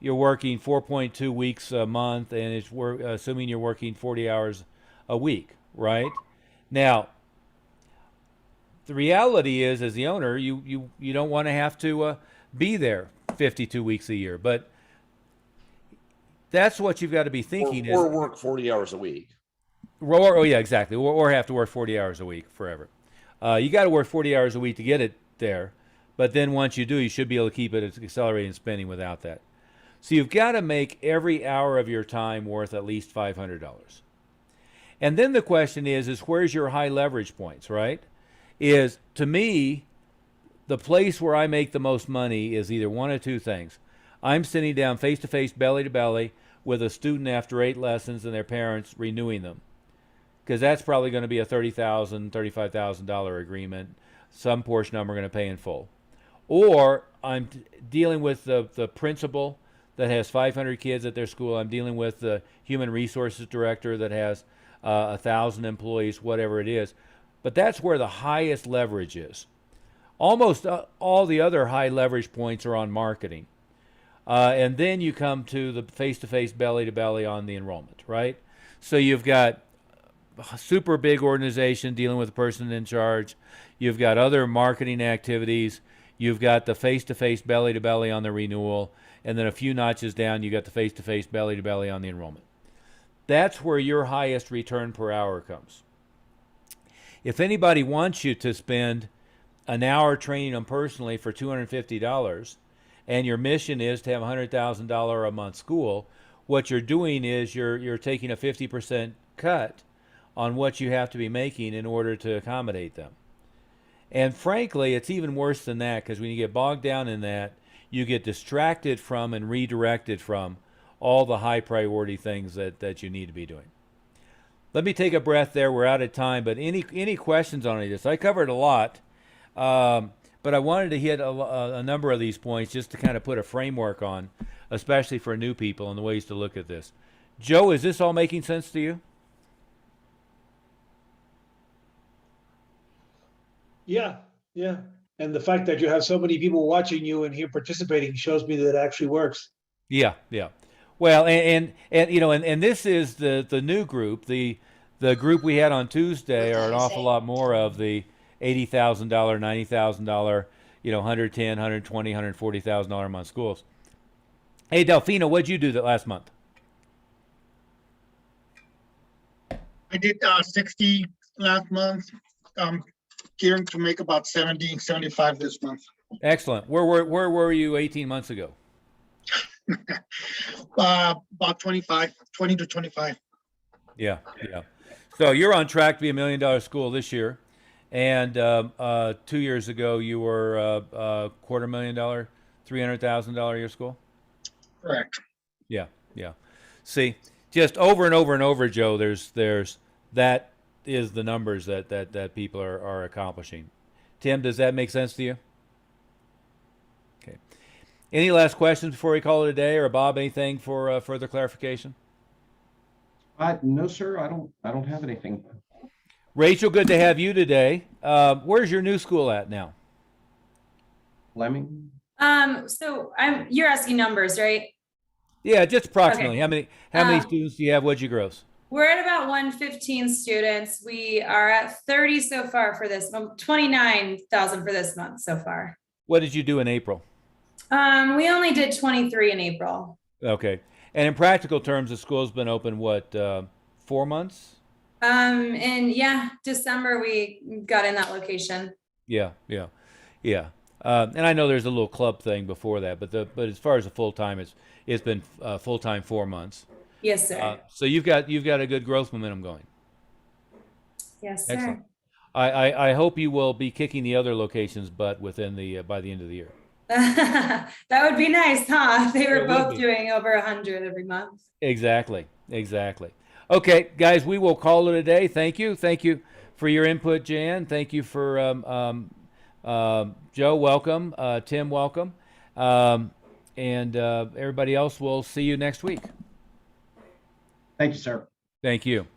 you're working 4.2 weeks a month, and it's assuming you're working 40 hours a week, right? Now, the reality is, as the owner, you don't want to have to be there 52 weeks a year, but that's what you've got to be thinking. Or work 40 hours a week. Yeah, exactly. Or have to work 40 hours a week forever. You got to work 40 hours a week to get it there, but then once you do, you should be able to keep it as accelerating spending without that. So you've got to make every hour of your time worth at least $500. And then the question is where's your high leverage points, right? Is, to me, the place where I make the most money is either one of two things. I'm sitting down face-to-face, belly-to-belly with a student after 8 lessons and their parents renewing them, because that's probably going to be a $30,000, $35,000 agreement. Some portion of them are going to pay in full. Or I'm dealing with the principal that has 500 kids at their school. I'm dealing with the human resources director that has 1,000 employees, whatever it is. But that's where the highest leverage is. Almost all the other high leverage points are on marketing. And then you come to the face-to-face, belly-to-belly on the enrollment, right? So you've got a super big organization dealing with the person in charge. You've got other marketing activities. You've got the face-to-face, belly-to-belly on the renewal. And then a few notches down, you got the face-to-face, belly-to-belly on the enrollment. That's where your highest return per hour comes. If anybody wants you to spend an hour training them personally for $250, and your mission is to have a $100,000 a month school, what you're doing is you're taking a 50% cut on what you have to be making in order to accommodate them. And frankly, it's even worse than that, because when you get bogged down in that, you get distracted from and redirected from all the high priority things that you need to be doing. Let me take a breath there. We're out of time, but any questions on any of this? I covered a lot, but I wanted to hit a number of these points just to kind of put a framework on, especially for new people, and the ways to look at this. Joe, is this all making sense to you? Yeah, yeah. And the fact that you have so many people watching you and here participating shows me that it actually works. Yeah, yeah. Well, and you know, and this is the new group. The group we had on Tuesday are an awful lot more of the $80,000, $90,000, you know, 110, 120, $140,000 a month schools. Hey, Delfino, what'd you do that last month? I did 60 last month. Gearing to make about 70, 75 this month. Excellent. Where were you 18 months ago? About 25, 20 to 25. Yeah, yeah. So you're on track to be $1 million school this year, and 2 years ago you were $250,000, $300,000 a year school. Correct. Yeah, yeah. See, just over and over and over, Joe. There's that is the numbers that people are accomplishing. Tim, does that make sense to you? Okay. Any last questions before we call it a day, or Bob, anything for further clarification? No, sir. I don't have anything. Rachel, good to have you today. Where's your new school at now? Fleming. So you're asking numbers, right? Yeah, just approximately. Okay. How many students do you have? What'd you gross? We're at about 115 students. We are at 30 so far for this month, 29,000 for this month so far. What did you do in April? We only did 23 in April. Okay. And in practical terms, the school's been open, what, 4 months? And yeah, December we got in that location. Yeah, yeah, yeah. And I know there's a little club thing before that, but as far as a full time, it's been full time 4 months. Yes, sir. So you've got a good growth momentum going. Yes, sir. Excellent. I hope you will be kicking the other locations butt within the by the end of the year. That would be nice, huh? They were It would both be. doing over 100 every month. Exactly. Okay, guys, we will call it a day. Thank you for your input, Jan. Thank you for Joe. Welcome, Tim. Welcome, and everybody else. We'll see you next week. Thank you, sir. Thank you.